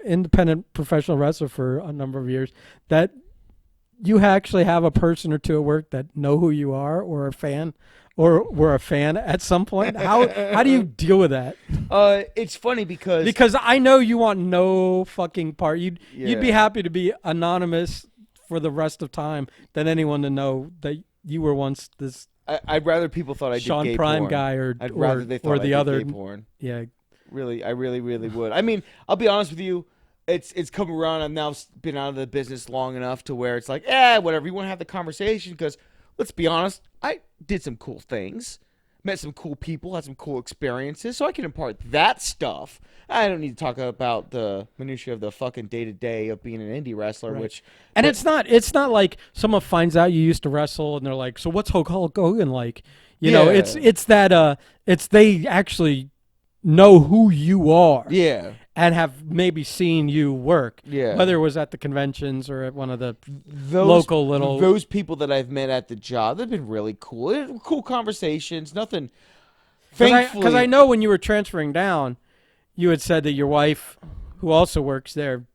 independent professional wrestler for a number of years that you actually have a person or two at work that know who you are or a fan or were a fan at some point. How do you deal with that? It's funny because Because I know you want no fucking part. You'd be Yeah. happy to be anonymous for the rest of time than anyone to know that you were once this I'd rather people thought I did Sean gay Prime porn. guy I'd rather they thought or I the did other gay porn. yeah. Really, I really would. I mean, I'll be honest with you. It's come around. I've now been out of the business long enough to where it's like, whatever. You want to have the conversation because, let's be honest, I did some cool things, met some cool people, had some cool experiences, so I can impart that stuff. I don't need to talk about the minutiae of the fucking day to day of being an indie wrestler, Right. which And it's not like someone finds out you used to wrestle and they're like, so what's Hulk Hogan like? You know, Yeah. it's they actually know who you are yeah, and have maybe seen you work. Yeah. Whether it was at the conventions or at one of the those little those people that I've met at the job, they've been really cool. Cool conversations. Nothing. Thankfully, because I know when you were transferring down, you had said that your wife, who also works there,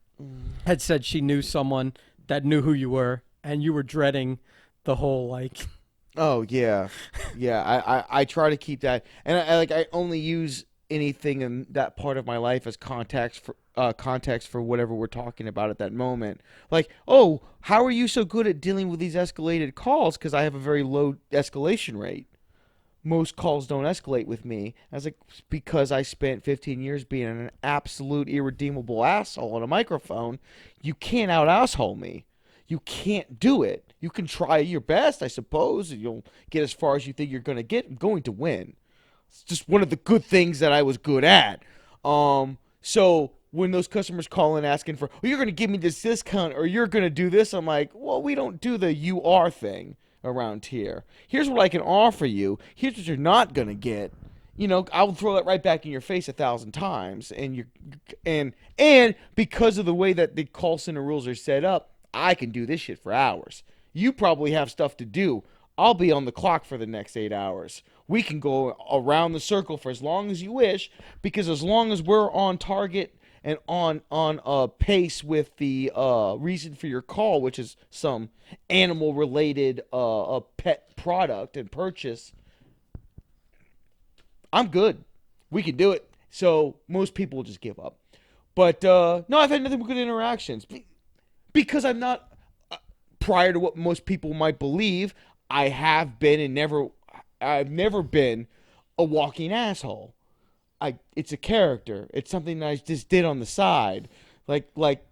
had said she knew someone that knew who you were, and you were dreading the whole like. Oh yeah, yeah. I try to keep that, and I only use anything in that part of my life as context for whatever we're talking about at that moment. Like, oh, how are you so good at dealing with these escalated calls? Because I have a very low escalation rate. Most calls don't escalate with me. I was like, because I spent 15 years being an absolute irredeemable asshole on a microphone. You can't out asshole me. You can't do it. You can try your best, I suppose, and you'll get as far as you think you're going to get. I'm going to win. It's just one of the good things that I was good at. So when those customers call in asking for, you're going to give me this discount or you're going to do this, I'm like, well, we don't do the you are thing around here. Here's what I can offer you. Here's what you're not going to get. You know, I'll throw that right back in your face 1,000 times. And because of the way that the call center rules are set up, I can do this shit for hours. You probably have stuff to do. I'll be on the clock for the next 8 hours. We can go around the circle for as long as you wish, because as long as we're on target and on pace with the reason for your call, which is some animal related pet product and purchase, I'm good. We can do it. So most people will just give up. But no, I've had nothing but good interactions because I'm not. Prior to what most people might believe, I have been and I've never been a walking asshole. It's a character. It's something that I just did on the side. Like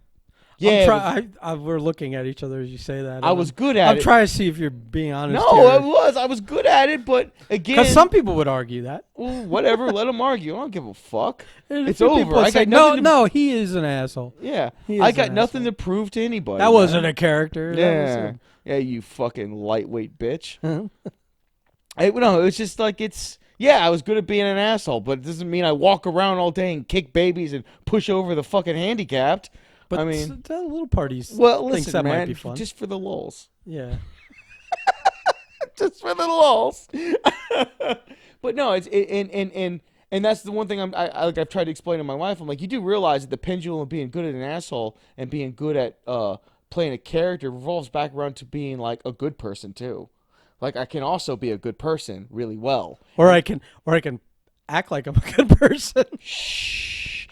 Yeah, We're looking at each other as you say that. I and was I'm, good at I'm it. trying to see if you're being honest No, here. I was good at it, but again, Because some people would argue that. well, whatever. Let them argue. I don't give a fuck. There's a It's few over. people that I say, got nothing to. no, he is an asshole. Yeah, He I is got an nothing asshole. to prove to anybody. That wasn't man. a character. Yeah, yeah, you fucking lightweight bitch. That No, it's just like it's. Yeah, I was good at being an asshole, but it doesn't mean I walk around all day and kick babies and push over the fucking handicapped. but I mean, the little parties well, thinks listen, that man, might be fun. just for the lulz. Yeah. Just for the lulz. But no, and that's the one thing like I've tried to explain to my wife. I'm like, you do realize that the pendulum of being good at an asshole and being good at playing a character revolves back around to being like a good person too. Like I can also be a good person really well. Or I can act like I'm a good person. Shh.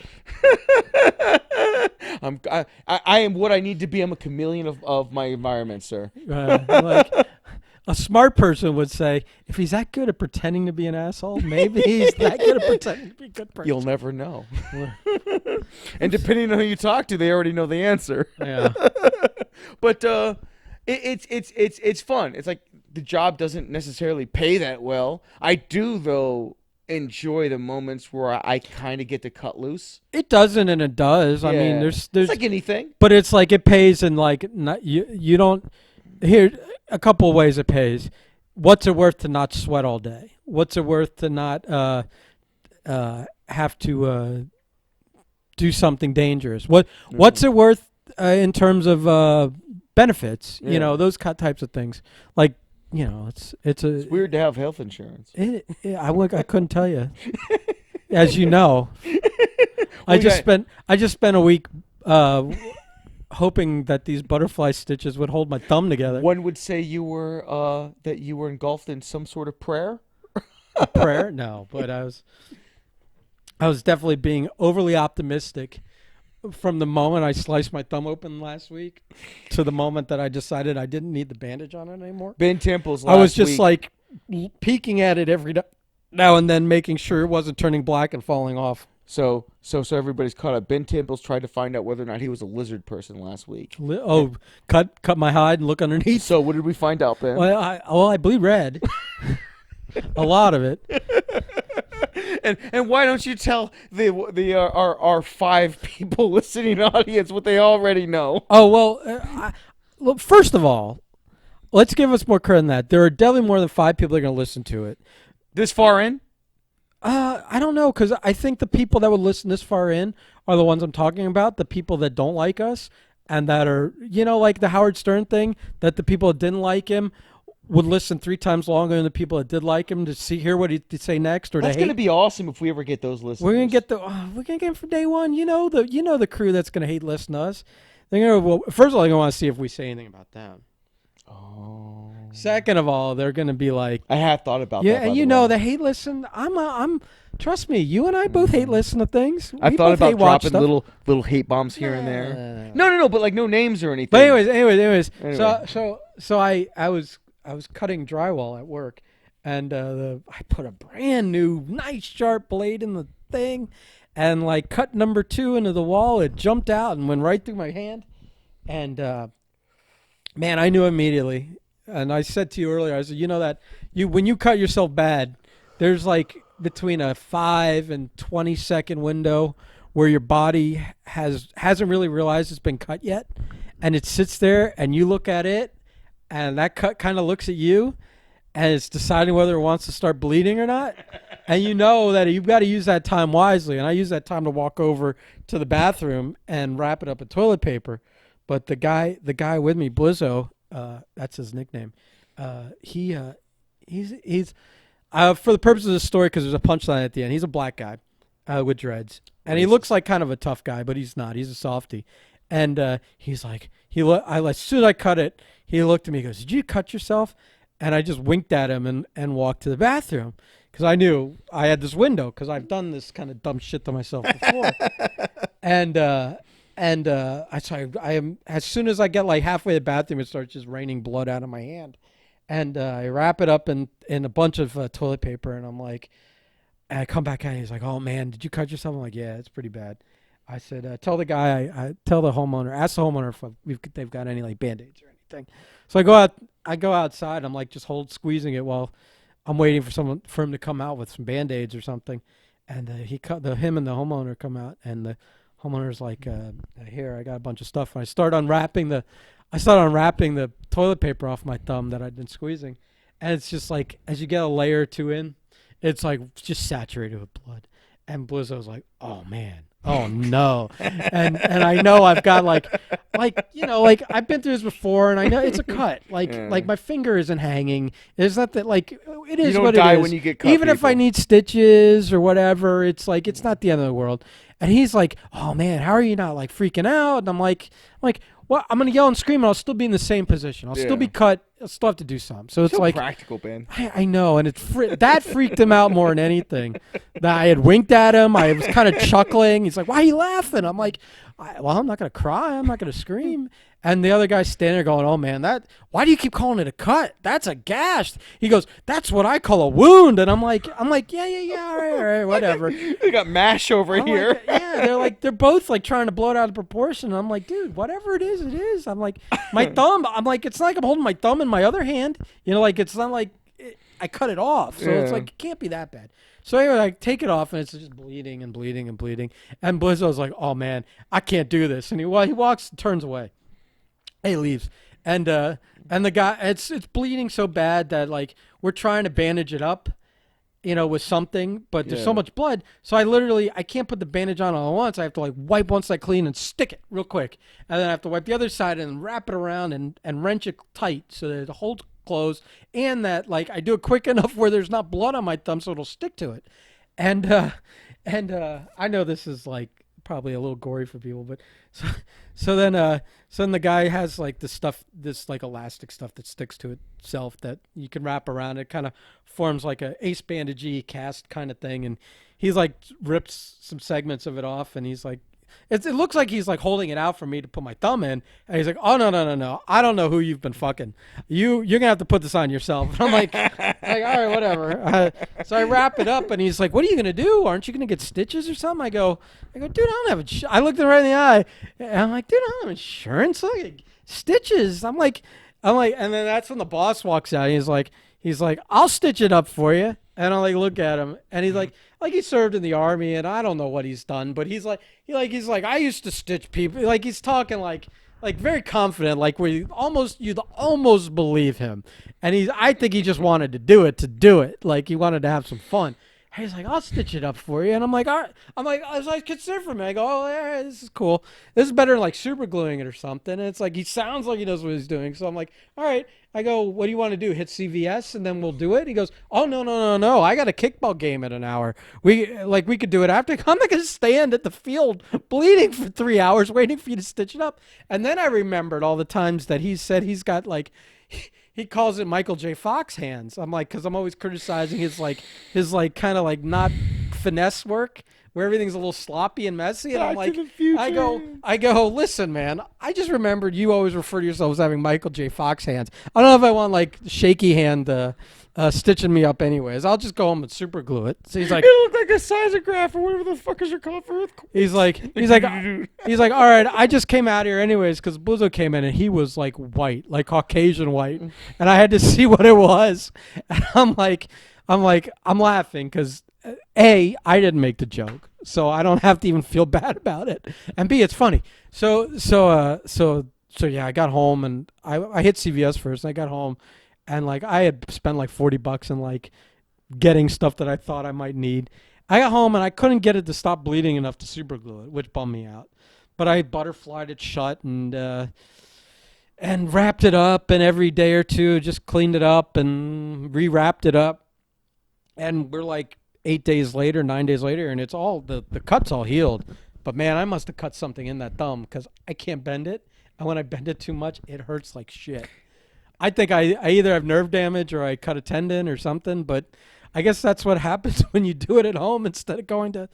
I am what I need to be. I'm a chameleon of my environment, sir. Like a smart person would say, if he's that good at pretending to be an asshole, maybe he's that good at pretending to be a good person. You'll never know. And depending on who you talk to, they already know the answer. Yeah. But it's fun. It's like the job doesn't necessarily pay that well. I do though enjoy the moments where I kind of get to cut loose. It doesn't, and it does. I mean, Yeah. there's It's like anything. but it's like it pays in like not, you don't here a couple of ways it pays. What's it worth to not sweat all day? What's it worth to not have to do something dangerous? What's it worth in terms of benefits? Yeah. You know, those types of things. Like, you know, it's Weird to have health insurance. I couldn't tell you. As you know, I We just got- spent a week hoping that these butterfly stitches would hold my thumb together. One would say you were that you were engulfed in some sort of prayer. A prayer? No, but I was definitely being overly optimistic from the moment I sliced my thumb open last week to the moment that I decided I didn't need the bandage on it anymore. Ben Temple's. I was last just week- like peeking at it every now and then, making sure it wasn't turning black and falling off. So everybody's caught up. Ben Temple's tried to find out whether or not he was a lizard person last week. Oh, cut my hide and look underneath. So what did we find out, Ben? Well, I bleed red. A lot of it. And why don't you tell our 5 people listening audience what they already know? Oh well, look. First of all, let's give us more credit than that. There are definitely more than 5 people that are going to listen to it. This far in? I don't know, because I think the people that would listen this far in are the ones I'm talking about. The people that don't like us and that are, you know, like the Howard Stern thing, that the people that didn't like him would listen 3 times longer than the people that did like him to hear what he'd say next or That's to going hate. to be awesome if we ever get those listeners. We're gonna get him from day one. You know the crew that's gonna hate listen to us. They're gonna first of all they're gonna want to see if we say anything about them. Oh. Second of all, they're gonna be like, I had thought about yeah, that. and by you the know way. the hate listen. I'm trust me. You and I both hate listen to things. I We thought both hate about watch dropping stuff. little hate bombs here and there. No. No, but like no names or anything. But anyways. Anyway. So I was cutting drywall at work, and I put a brand new nice sharp blade in the thing, and like cut number 2 into the wall. It jumped out and went right through my hand, and man, I knew immediately. And I said to you earlier, I said, you know that when you cut yourself bad, there's like between a 5 and 20-second window where your body hasn't really realized it's been cut yet, and it sits there, and you look at it, and that cut kind of looks at you, and it's deciding whether it wants to start bleeding or not. And you know that you've got to use that time wisely. And I use that time to walk over to the bathroom and wrap it up in toilet paper. But the guy with me, Blizzo, that's his nickname. He's for the purpose of the story, because there's a punchline at the end. He's a black guy with dreads, and he looks like kind of a tough guy, but he's not. He's a softie. And he's like, as soon as I cut it, he looked at me. He goes, "Did you cut yourself?" And I just winked at him and walked to the bathroom, because I knew I had this window, because I've done this kind of dumb shit to myself before. I am as soon as I get like halfway to the bathroom, it starts just raining blood out of my hand, and I wrap it up in a bunch of toilet paper, and I'm like, and I come back out, and he's like, "Oh man, did you cut yourself?" I'm like, "Yeah, it's pretty bad." I said, tell the guy, I tell the homeowner, ask the homeowner if they've got any like band-aids or anything. So I go outside. I'm like just squeezing it while I'm waiting for him to come out with some band-aids or something. And him and the homeowner come out, and the homeowner's like, here, I got a bunch of stuff. And I start unwrapping the toilet paper off my thumb that I'd been squeezing. And it's just like, as you get a layer or two in, it's like just saturated with blood. And Blizzo's like, oh man, oh no. And I know I've got like I've been through this before, and I know it's a cut. Like my finger isn't hanging. It's not that, like, it is You don't what die it is. when you get cut, Even if I people. need stitches or whatever, it's like it's not the end of the world. And he's like, oh man, how are you not like freaking out? And I'm like, well, I'm gonna yell and scream, and I'll still be in the same position. I'll still be Yeah. cut. I'll still have to do something. So it's So like, practical, Ben. I know, and that freaked him out more than anything. That I had winked at him. I was kind of chuckling. He's like, "Why are you laughing?" I'm like, "Well, I'm not gonna cry. I'm not gonna scream." And the other guy's standing there going, "Oh man, why do you keep calling it a cut? That's a gash." He goes, "That's what I call a wound." And I'm like, yeah, all right, whatever. They got mash over I'm here. like, yeah, they're both like trying to blow it out of proportion. And I'm like, dude, whatever it is, it is. I'm like, my thumb. I'm like, it's not like I'm holding my thumb in my other hand. You know, like it's not like I cut it off. So it's Yeah. like it can't be that bad. So anyway, I take it off, and it's just bleeding and bleeding and bleeding. And Blizzo's like, oh man, I can't do this. And he walks, turns away. He leaves, and the guy, it's bleeding so bad that like we're trying to bandage it up, you know, with something, but there's so Yeah. much blood. So I can't put the bandage on all at once. I have to like wipe one side clean and stick it real quick. And then I have to wipe the other side and wrap it around and wrench it tight so that it holds closed, and that like I do it quick enough where there's not blood on my thumb so it'll stick to it. And I know this is like probably a little gory for people, but so so then the guy has like this like elastic stuff that sticks to itself that you can wrap around. It kind of forms like a ace bandagey cast kind of thing, and he's like rips some segments of it off, and he's like, it looks like he's like holding it out for me to put my thumb in, and he's like, "Oh no! I don't know who you've been fucking. You're gonna have to put this on yourself." And I'm like, all right, whatever. So I wrap it up, and he's like, "What are you gonna do? Aren't you gonna get stitches or something?" I go, dude, I don't have I looked him right in the eye, and I'm like, dude, I don't have insurance. Look, stitches. And then that's when the boss walks out. He's like, I'll stitch it up for you. And I like look at him, and he's like he served in the army, and I don't know what he's done, but he's like I used to stitch people. Like he's talking like very confident, like where you'd almost believe him. And I think he just wanted to do it, like he wanted to have some fun. And he's like, I'll stitch it up for you, and I'm like, all right. I was like, consider for me. I go, oh, yeah, this is cool. This is better than like super gluing it or something. And it's like he sounds like he knows what he's doing. So I'm like, all right. I go, what do you want to do? Hit CVS and then we'll do it? He goes, oh, no. I got a kickball game in an hour. We could do it after. I'm not going to stand at the field bleeding for 3 hours waiting for you to stitch it up. And then I remembered all the times that he said he's got like, he calls it Michael J. Fox hands. I'm like, because I'm always criticizing his kind of like not finesse work where everything's a little sloppy and messy. And I'm Back to like, the Future. I go, listen, man, I just remembered you always refer to yourself as having Michael J. Fox hands. I don't know if I want like shaky hand stitching me up anyways. I'll just go home and super glue it. So he's like, It looked like a seismograph or whatever the fuck is your call for earthquake. he's like, all right, I just came out here anyways because Blizzo came in and he was like white, like Caucasian white, and I had to see what it was. And I'm laughing because A, I didn't make the joke, so I don't have to even feel bad about it, and B, it's funny. So yeah, I got home and I hit CVS first. And I got home, and like I had spent like $40 in like getting stuff that I thought I might need. I got home and I couldn't get it to stop bleeding enough to super glue it, which bummed me out. But I butterflied it shut and wrapped it up, and every day or two just cleaned it up and rewrapped it up. And we're like 8 days later, 9 days later, and it's all the cut's all healed. But man, I must have cut something in that thumb because I can't bend it, and when I bend it too much, it hurts like shit. I think I either have nerve damage or I cut a tendon or something, but I guess that's what happens when you do it at home instead of going to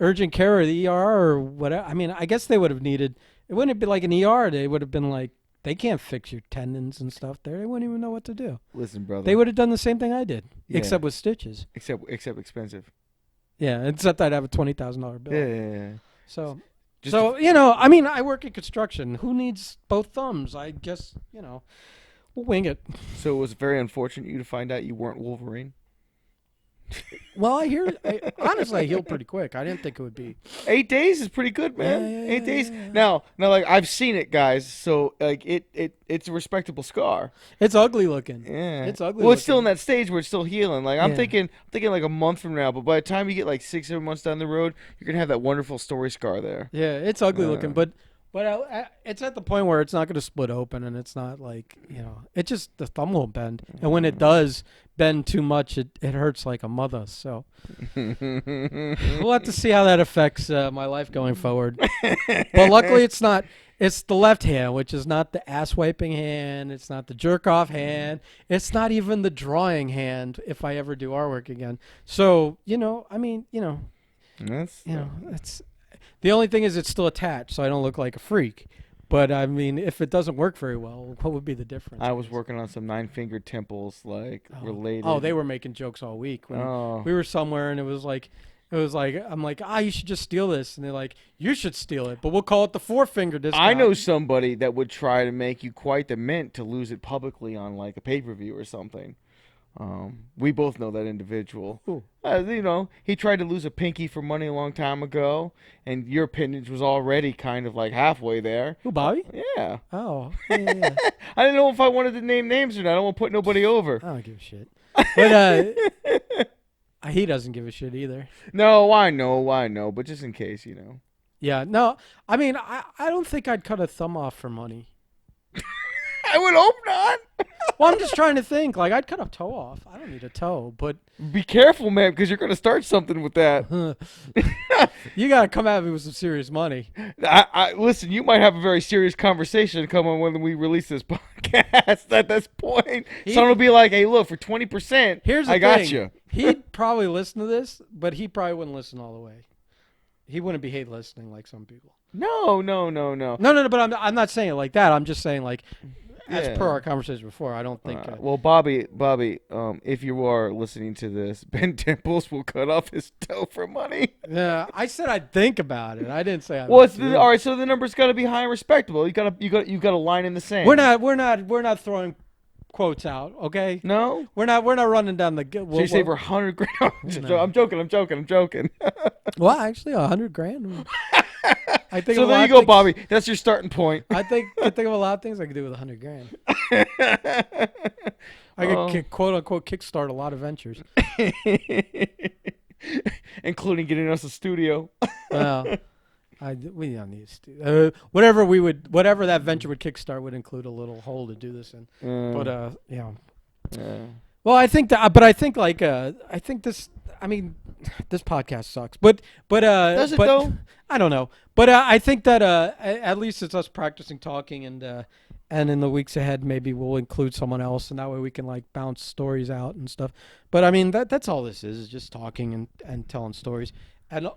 urgent care or the ER or whatever. I mean, I guess they would have needed, it wouldn't be like an ER. They would have been like, they can't fix your tendons and stuff there. They wouldn't even know what to do. Listen, brother. They would have done the same thing I did, Yeah. except with stitches. Except expensive. Yeah, except I'd have a $20,000 bill. Yeah. So Just So, I mean, I work in construction. Who needs both thumbs? I guess, we'll wing it. so it was very unfortunate you to find out you weren't Wolverine. Well, honestly, I healed pretty quick. I didn't think it would be. 8 days is pretty good, man. Yeah, 8 days. yeah. Now, like I've seen it, guys. So like it's a respectable scar. It's ugly looking. Yeah, It's ugly. Well, it's still in looking. that stage where it's still healing. Like I'm Yeah. thinking like a month from now. But by the time you get like 6 7 months down the road, you're gonna have that wonderful story scar there. Yeah, it's ugly looking, Uh, but it's at the point where it's not going to split open, and it's not like it just the thumb won't bend, and when it does bend too much, it hurts like a mother. So we'll have to see how that affects my life going forward. But luckily, it's not. It's the left hand, which is not the ass wiping hand. It's not the jerk off hand. It's not even the drawing hand. If I ever do artwork again, so I mean, That's it's the only thing is it's still attached, so I don't look like a freak. But I mean, if it doesn't work very well, what would be the difference? I was working on some 9-fingered temples, like related. Oh, they were making jokes all week. When Oh. we were somewhere, and it was like, I'm like, you should just steal this, and they're like, you should steal it, but we'll call it the 4-finger discount. I know somebody that would try to make you quite the mint to lose it publicly on like a pay-per-view or something. We both know that individual. Who? He tried to lose a pinky for money a long time ago, and your appendage was already kind of like halfway there. Who, Bobby? Yeah. Oh, yeah. I didn't know if I wanted to name names or not. I don't want to put nobody over. I don't give a shit. But he doesn't give a shit either. No, I know, but just in case, Yeah, no, I mean, I don't think I'd cut a thumb off for money. I would hope not. Well, I'm just trying to think. Like, I'd cut a toe off. I don't need a toe, but Be careful, man, because you're going to start something with that. you got to come at me with some serious money. Listen, you might have a very serious conversation coming when we release this podcast at this point. Someone will be like, hey, look, for 20%, Here's the I got thing. you. He'd probably listen to this, but he probably wouldn't listen all the way. He wouldn't be hate listening like some people. No. No, but I'm not saying it like that. I'm just saying, like, as per our conversation before, I don't think. Well, Bobby, if you are listening to this, Ben Temples will cut off his toe for money. Yeah, I said I'd think about it. I didn't say I. Well, all right. So the number's got to be high and respectable. You got a line in the sand. We're not throwing quotes out. Okay. No. We're not running down the. So you say for 100 grand? I'm joking. Well, actually, $100,000. I think. So of a there lot you of go, things- Bobby. That's your starting point. I think of a lot of things I could do with $100,000. I could quote unquote kickstart a lot of ventures. Including getting us a studio. Well, we don't need a studio. Whatever that venture would kickstart would include a little hole to do this in. But well, I think this. I mean, this podcast sucks. But Does it though? I don't know. But I think that at least it's us practicing talking, and in the weeks ahead maybe we'll include someone else, and that way we can like bounce stories out and stuff. But I mean that's all this is just talking and telling stories, and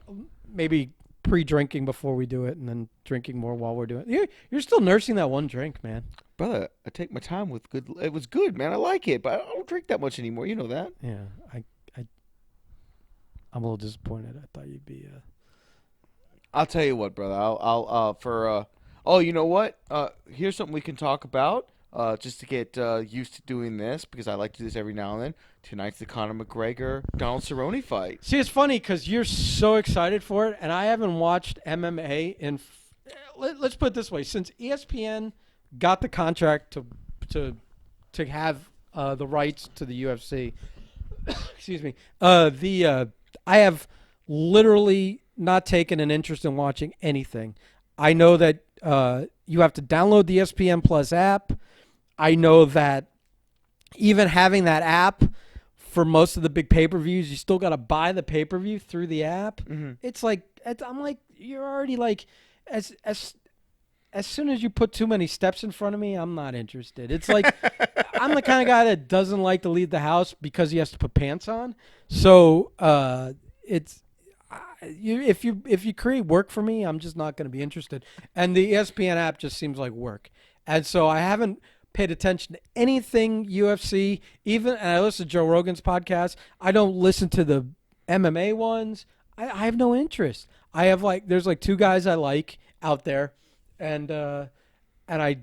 maybe pre-drinking before we do it, and then drinking more while we're doing it. You're still nursing that one drink, man. Brother, I take my time with good. It was good, man. I like it, but I don't drink that much anymore. You know that. Yeah, I'm a little disappointed. I thought you'd be. I'll tell you what, brother. Oh, you know what? Here's something we can talk about. Just to get used to doing this, because I like to do this every now and then. Tonight's the Conor McGregor Donald Cerrone fight. See, it's funny because you're so excited for it, and I haven't watched MMA in. Let's put it this way: since ESPN got the contract to have the rights to the UFC, excuse me, I have literally not taken an interest in watching anything. I know that you have to download the ESPN Plus app. I know that even having that app for most of the big pay-per-views, you still got to buy the pay-per-view through the app. Mm-hmm. It's like I'm like, you're already like as soon as you put too many steps in front of me, I'm not interested. It's like I'm the kind of guy that doesn't like to leave the house because he has to put pants on. So if you create work for me, I'm just not going to be interested. And the ESPN app just seems like work. And so I haven't paid attention to anything UFC. And I listen to Joe Rogan's podcast. I don't listen to the MMA ones. I have no interest. I have like there's like two guys I like out there, and I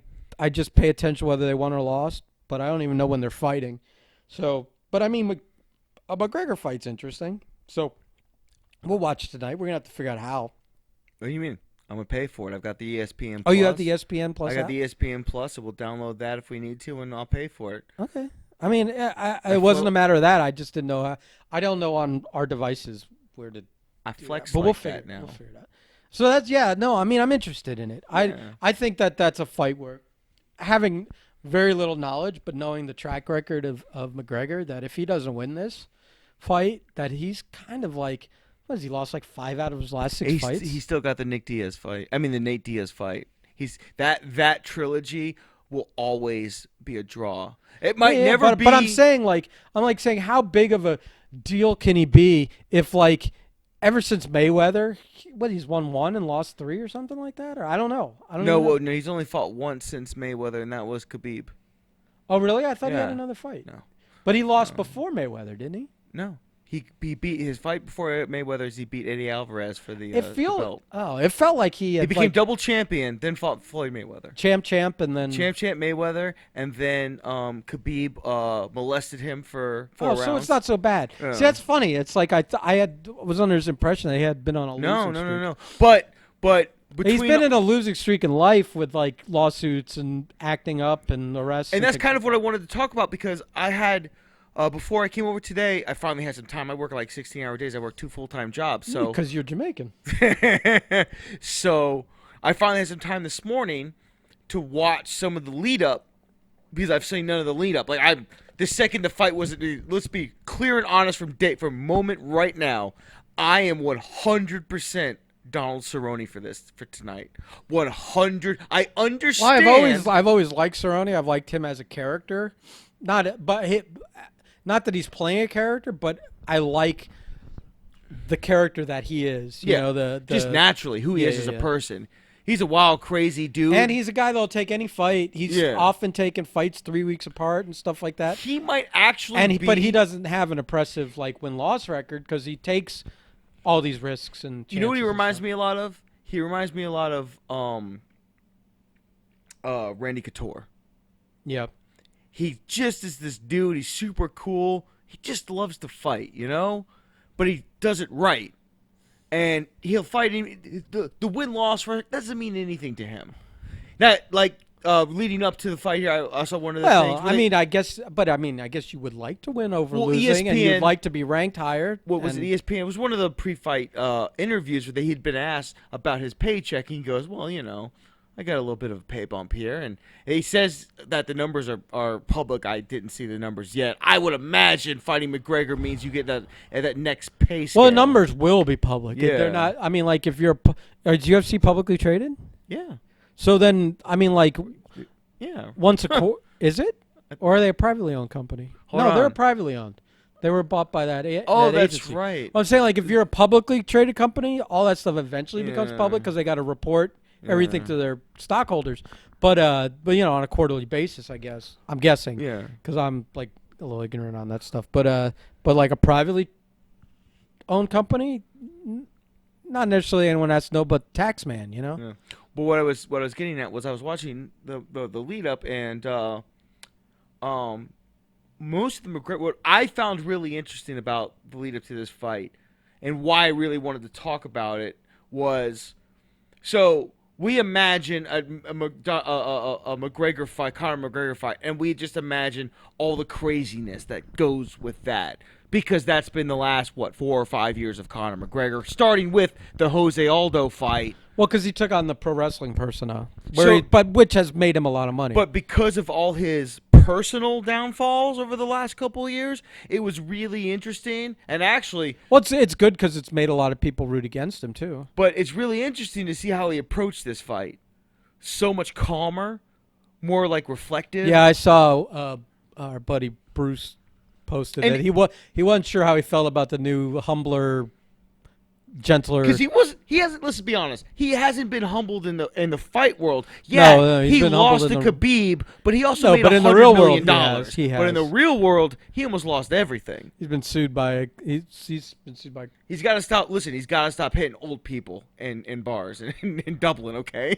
just pay attention whether they won or lost, but I don't even know when they're fighting. So, but I mean, a McGregor fight's interesting. So we'll watch tonight. We're gonna have to figure out how. What do you mean? I'm gonna pay for it. I've got the ESPN. Oh, Plus. you have the ESPN Plus I got app? the ESPN Plus, so we'll download that if we need to, and I'll pay for it. Okay. I mean, it wasn't a matter of that. I just didn't know how. I don't know on our devices where to I do flex that. But like we'll that figure, now. We'll figure it out. So that's no. I mean, I'm interested in it. Yeah. I think that's a fight where having very little knowledge, but knowing the track record of McGregor, that if he doesn't win this fight, that he's kind of like, what has he lost like 5 out of his last 6 fights? He's still got the Nick Diaz fight. I mean, the Nate Diaz fight. He's that trilogy will always be a draw. It might never be. But I'm saying saying how big of a deal can he be if like ever since Mayweather, he's won 1 and lost 3 or something like that, or I don't know. No, he's only fought once since Mayweather, and that was Khabib. Oh really? I thought he had Yeah. another fight. No, but he lost before Mayweather, didn't he? no. He beat his fight before Mayweather's. He beat Eddie Alvarez for the It belt. felt like he became like, double champion, then fought Floyd Mayweather. champ, and then Champ Mayweather, and then Khabib molested him for 4 rounds. so it's not so bad. Yeah. See, that's funny. It's like I was under his impression that he had been on a losing streak. No. But between He's been in a losing streak in life with like lawsuits and acting up and arrests. and that's things kind of like what I wanted to talk about because I had before I came over today, I finally had some time. I work like 16-hour days. I work 2 full-time jobs. that. So Because you're Jamaican. so I finally had some time this morning to watch some of the lead up because I've seen none of the lead up. Like the second the fight was, let's be clear and honest from moment right now. I am 100% Donald Cerrone for tonight. 100. I understand. Well, I've always liked Cerrone. I've liked him as a character. Not that he's playing a character, but I like the character that he is. You know, just naturally who he is as a person. He's a wild, crazy dude, and he's a guy that'll take any fight. He's often taken fights 3 weeks apart and stuff like that. He might actually, but he doesn't have an impressive like win-loss record because he takes all these risks and. You know what he reminds me a lot of? He reminds me a lot of Randy Couture. Yep. He just is this dude. He's super cool. He just loves to fight, you know? But he does it right. And he'll fight him. The win-loss doesn't mean anything to him. That, like, leading up to the fight here, I saw one of the things. I guess you would like to win over losing, and you'd like to be ranked higher. What was it, ESPN? It was one of the pre-fight interviews where he'd been asked about his paycheck. And he goes, well, you know, I got a little bit of a pay bump here. And he says that the numbers are public. I didn't see the numbers yet. I would imagine fighting McGregor means you get that next pay scale. Well, the numbers will be public. Yeah. They're not. I mean, like if you're, is UFC publicly traded? Yeah. So then, I mean, like, Yeah. once a quarter, is it? Or are they a privately owned company? Hold No, they're on. privately owned. They were bought by that. Oh, that that's agency. right. I'm saying, like, if you're a publicly traded company, all that stuff eventually becomes public because they got to report everything to their stockholders. But you know, on a quarterly basis, I guess. I'm guessing. Yeah. Because I'm like a little ignorant on that stuff. But like a privately owned company, not necessarily anyone has to know, but tax man, you know. Yeah. But what I was getting at was I was watching the lead up and most of the McGregor. What I found really interesting about the lead up to this fight and why I really wanted to talk about it was so we imagine a McGregor fight, Conor McGregor fight, and we just imagine all the craziness that goes with that. Because that's been the last, 4 or 5 years of Conor McGregor, starting with the Jose Aldo fight. Well, because he took on the pro wrestling persona, So- which has made him a lot of money. But because of all his personal downfalls over the last couple of years, it was really interesting. And actually, well, it's good because it's made a lot of people root against him too. but it's really interesting to see how he approached this fight. So much calmer, more like reflective. Yeah, I saw our buddy Bruce posted And- that he wasn't sure how he felt about the new humbler gentler. Because he hasn't. Let's be honest. He hasn't been humbled in the fight world. No, he's He been humbled lost to in the. Khabib, but he also No, made but in the $100 real million world, dollars. he has. But in the real world, he almost lost everything. He's been sued by. He's been sued by. He's got to stop. Listen, he's got to stop hitting old people in bars in Dublin. Okay.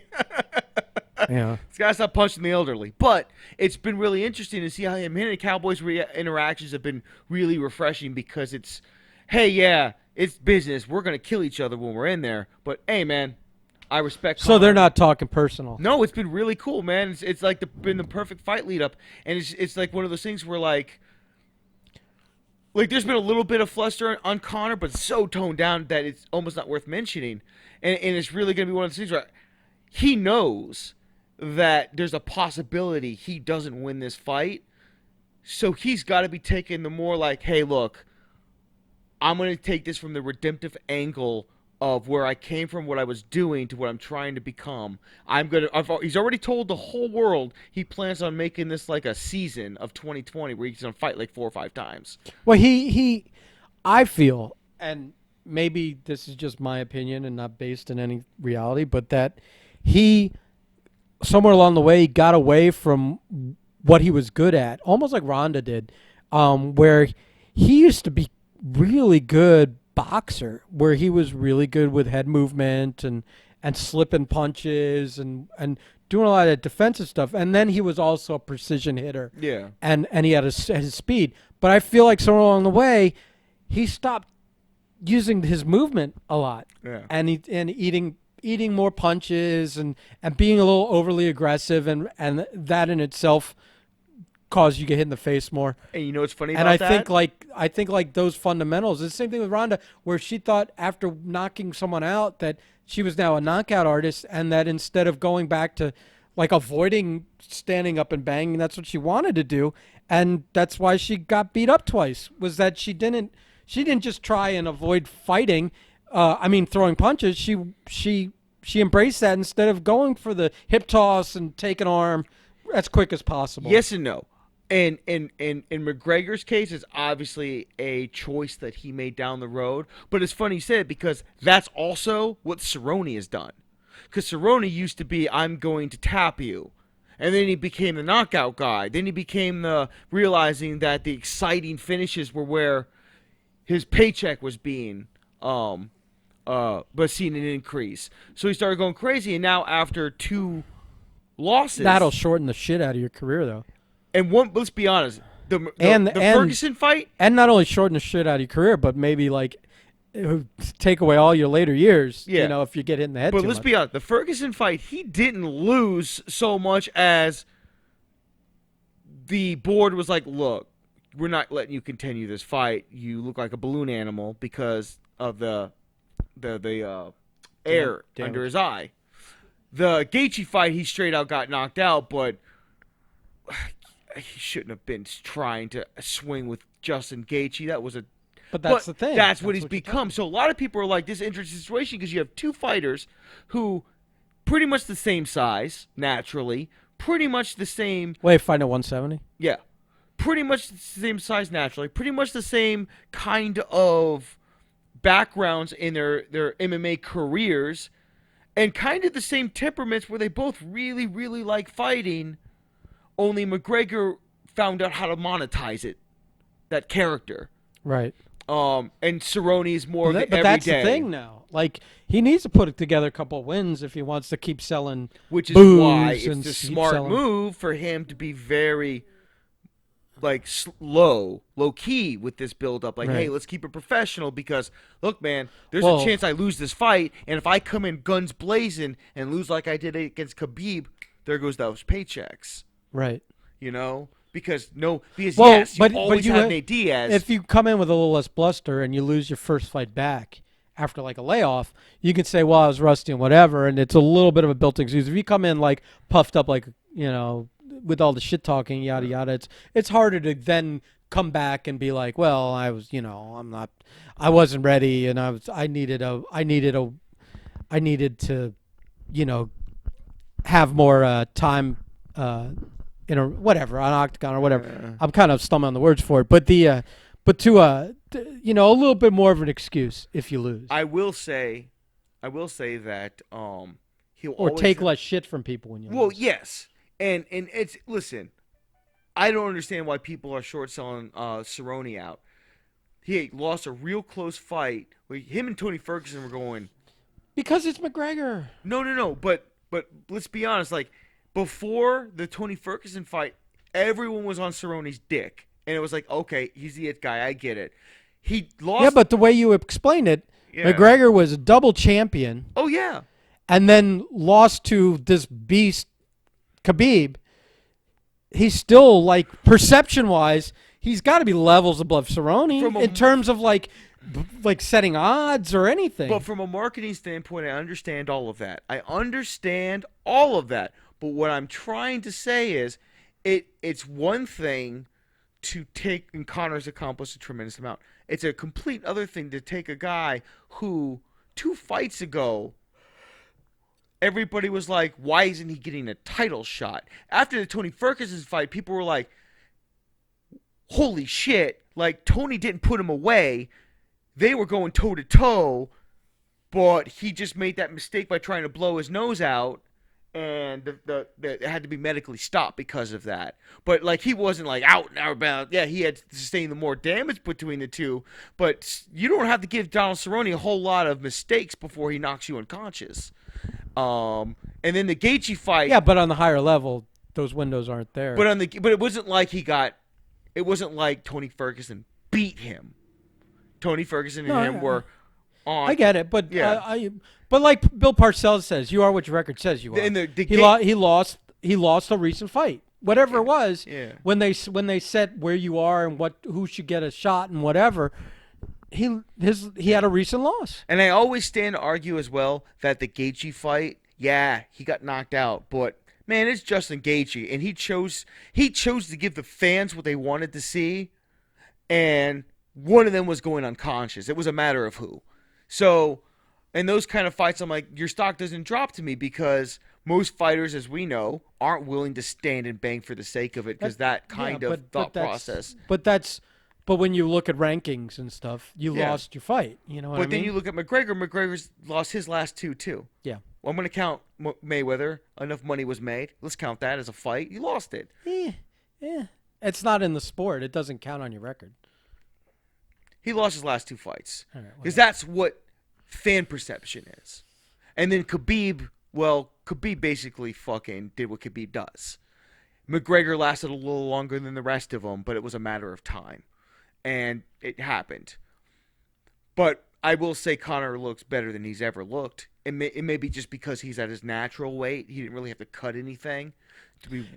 Yeah. He's got to stop punching the elderly. But it's been really interesting to see how him and Cowboys' interactions have been really refreshing because it's, hey, yeah, it's business. We're going to kill each other when we're in there. But, hey, man, I respect So Conor. they're not talking personal. No, it's been really cool, man. It's like been the perfect fight lead up. And it's like one of those things where, like there's been a little bit of fluster on Conor, but it's so toned down that it's almost not worth mentioning. And it's really going to be one of those things where he knows that there's a possibility he doesn't win this fight. So he's got to be taking the more like, hey, look, I'm going to take this from the redemptive angle of where I came from, what I was doing, to what I'm trying to become. He's already told the whole world he plans on making this like a season of 2020 where he's going to fight like 4 or 5 times. Well, I feel, and maybe this is just my opinion and not based in any reality, but that he, somewhere along the way, got away from what he was good at, almost like Ronda did, where he used to be really good boxer, where he was really good with head movement and slipping punches and doing a lot of defensive stuff. And then he was also a precision hitter. Yeah. And he had his speed. But I feel like somewhere along the way, he stopped using his movement a lot. Yeah. And eating more punches and being a little overly aggressive, and that in itself caused you to get hit in the face more. And you know what's funny and about that? I think like those fundamentals. It's the same thing with Ronda, where she thought after knocking someone out that she was now a knockout artist, and that instead of going back to like avoiding standing up and banging, that's what she wanted to do, and that's why she got beat up twice. Was that she didn't just try and avoid fighting. Throwing punches. She embraced that instead of going for the hip toss and take an arm as quick as possible. Yes and no. And in McGregor's case, it's obviously a choice that he made down the road. But it's funny you said it because that's also what Cerrone has done. Because Cerrone used to be, I'm going to tap you. And then he became the knockout guy. Then he became the realizing that the exciting finishes were where his paycheck was being but seen an increase. So he started going crazy, and now after 2 losses, That'll shorten the shit out of your career, though. and one. Let's be honest, the Ferguson fight, and not only shorten the shit out of your career, but maybe like it would take away all your later years. Yeah. You know, if you get hit in the head. But too let's much. be honest, the Ferguson fight, he didn't lose so much as the board was like, look, we're not letting you continue this fight. You look like a balloon animal because of the air Damage. under his eye. The Gaethje fight, he straight out got knocked out, but he shouldn't have been trying to swing with Justin Gaethje. That was a. But that's the thing. That's what he's become. So a lot of people are like, this interesting situation because you have 2 fighters who pretty much the same size naturally, pretty much the same. Wait, fighting at 170? Yeah, pretty much the same size naturally, pretty much the same kind of backgrounds in their MMA careers, and kind of the same temperaments where they both really, really like fighting. Only McGregor found out how to monetize it, that character. Right. And Cerrone is more of the But everyday. that's the thing now. Like, he needs to put together a couple of wins if he wants to keep selling. Which is booze why and it's the keep smart selling. move for him to be very, like, low key with this build up. Like, Right. hey, let's keep it professional because, look, man, there's Well- a chance I lose this fight, and if I come in guns blazing and lose like I did against Khabib, there goes those paychecks. Right. You know, because yes, but you always you have ha- Nate Diaz. If you come in with a little less bluster and you lose your first fight back after like a layoff, you can say, well, I was rusty and whatever, and it's a little bit of a built-in excuse. If you come in like puffed up, like, you know, with all the shit talking, yada yada, it's harder to then come back and be like, well, I was, you know, I wasn't ready, and I needed to, you know, have more time in a whatever, on octagon or whatever. I'm kind of stumbling on the words for it, but but to a little bit more of an excuse if you lose, I will say, that he'll or always take less shit from people when you well, lose. yes, and it's listen. I don't understand why people are short selling Cerrone out. He lost a real close fight. Where him and Tony Ferguson were going. Because it's McGregor. No, no, no. But let's be honest. Like before the Tony Ferguson fight, everyone was on Cerrone's dick, and it was like, okay, he's the it guy. I get it. He Yeah, lost. but the way you explain it, Yeah. McGregor was a double champion Oh yeah. and then lost to this beast Khabib. He's still like perception wise, he's got to be levels above Cerrone in terms of like setting odds or anything. But from a marketing standpoint, I understand all of that. I understand all of that. But what I'm trying to say is, it's one thing to take, and Connor's accomplished a tremendous amount. It's a complete other thing to take a guy who 2 fights ago everybody was like, why isn't he getting a title shot? After the Tony Ferguson fight, people were like, holy shit, like Tony didn't put him away. They were going toe to toe, but he just made that mistake by trying to blow his nose out, and it had to be medically stopped because of that. But like he wasn't like out and out about. Yeah, he had to sustain the more damage between the two. But you don't have to give Donald Cerrone a whole lot of mistakes before he knocks you unconscious. And then the Gaethje fight. Yeah, but on the higher level, those windows aren't there. But it wasn't like he got. It wasn't like Tony Ferguson beat him. Tony Ferguson and him were on. I get it, but yeah. But like Bill Parcells says, you are what your record says you are. And he lost a recent fight, whatever it was. Yeah. When they set where you are and who should get a shot and whatever, he had a recent loss. And I always stand to argue as well that the Gaethje fight, yeah, he got knocked out, but man, it's Justin Gaethje, and he chose to give the fans what they wanted to see, and one of them was going unconscious. It was a matter of who. So, in those kind of fights, I'm like, your stock doesn't drop to me because most fighters, as we know, aren't willing to stand and bang for the sake of it because that kind of thought process. But when you look at rankings and stuff, you lost your fight. You know what I mean? But then you look at McGregor. McGregor's lost his last two, too. Yeah. Well, I'm going to count Mayweather. Enough money was made. Let's count that as a fight. You lost it. Yeah. It's not in the sport. It doesn't count on your record. He lost his last 2 fights. Because that's what fan perception is. And then Khabib basically fucking did what Khabib does. McGregor lasted a little longer than the rest of them, but it was a matter of time. And it happened. But I will say Conor looks better than he's ever looked. It may be just because he's at his natural weight. He didn't really have to cut anything.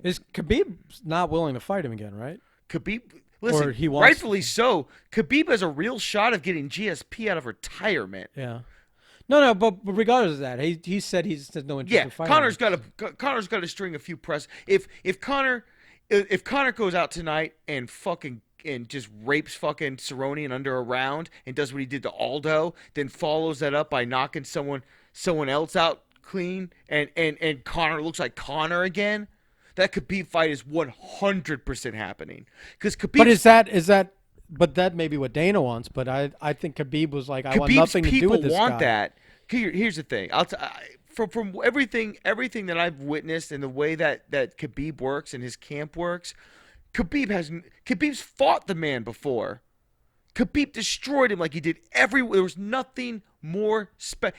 Is Khabib not willing to fight him again, right? Khabib, listen, rightfully so. Khabib has a real shot of getting GSP out of retirement. Yeah. No, but regardless of that, he said he's no interest in fighting. Conor's got to string a few press. If Conor goes out tonight and just rapes fucking Cerrone in under a round and does what he did to Aldo, then follows that up by knocking someone else out clean, and Conor looks like Conor again, that Khabib fight is 100% happening. Because Khabib. But is that? But that may be what Dana wants. But I think Khabib was like, I want nothing to do with this guy. People want that. Here's the thing. From everything that I've witnessed and the way that Khabib works and his camp works, Khabib's fought the man before. Khabib destroyed him like he did there was nothing more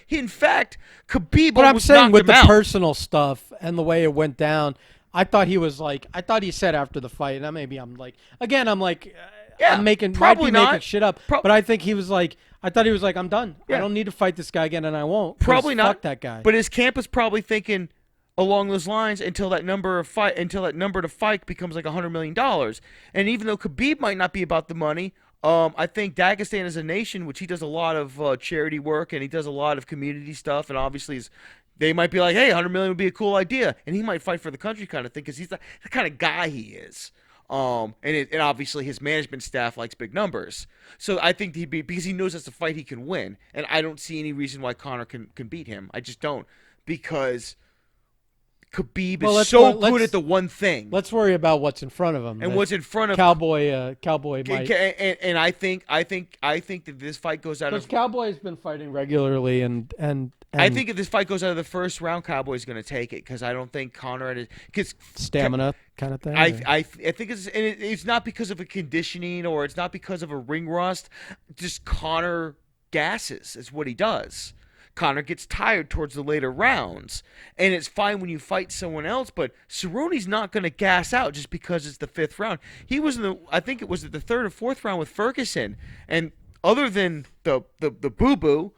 in fact, Khabib But I'm saying with the out. personal stuff and the way it went down, I thought he said after the fight, and maybe I'm like, I'm making shit up. But I think he was like, I thought he was like, I'm done. Yeah. I don't need to fight this guy again, and I won't. Probably not. Fuck that guy. But his camp is probably thinking along those lines until that number to fight becomes like $100 million. And even though Khabib might not be about the money, I think Dagestan as a nation, which he does a lot of charity work and he does a lot of community stuff, and obviously they might be like, hey, $100 million would be a cool idea, and he might fight for the country kind of thing because he's the kind of guy he is. And obviously his management staff likes big numbers. So I think because he knows that's a fight he can win, and I don't see any reason why Conor can beat him. I just don't, because Khabib Well, is so good at the one thing. Let's worry about what's in front of him. And what's in front of Cowboy might. And I think that this fight goes out Because of. Cowboy's been fighting regularly, and I think if this fight goes out of the first round, Cowboy's going to take it because I don't think Conor had because stamina kind of thing. I think it's not because of a conditioning or it's not because of a ring rust. Just Conor gasses is what he does. Conor gets tired towards the later rounds, and it's fine when you fight someone else. But Cerrone's not going to gas out just because it's the fifth round. He was I think it was the third or fourth round with Ferguson, and other than the boo boo,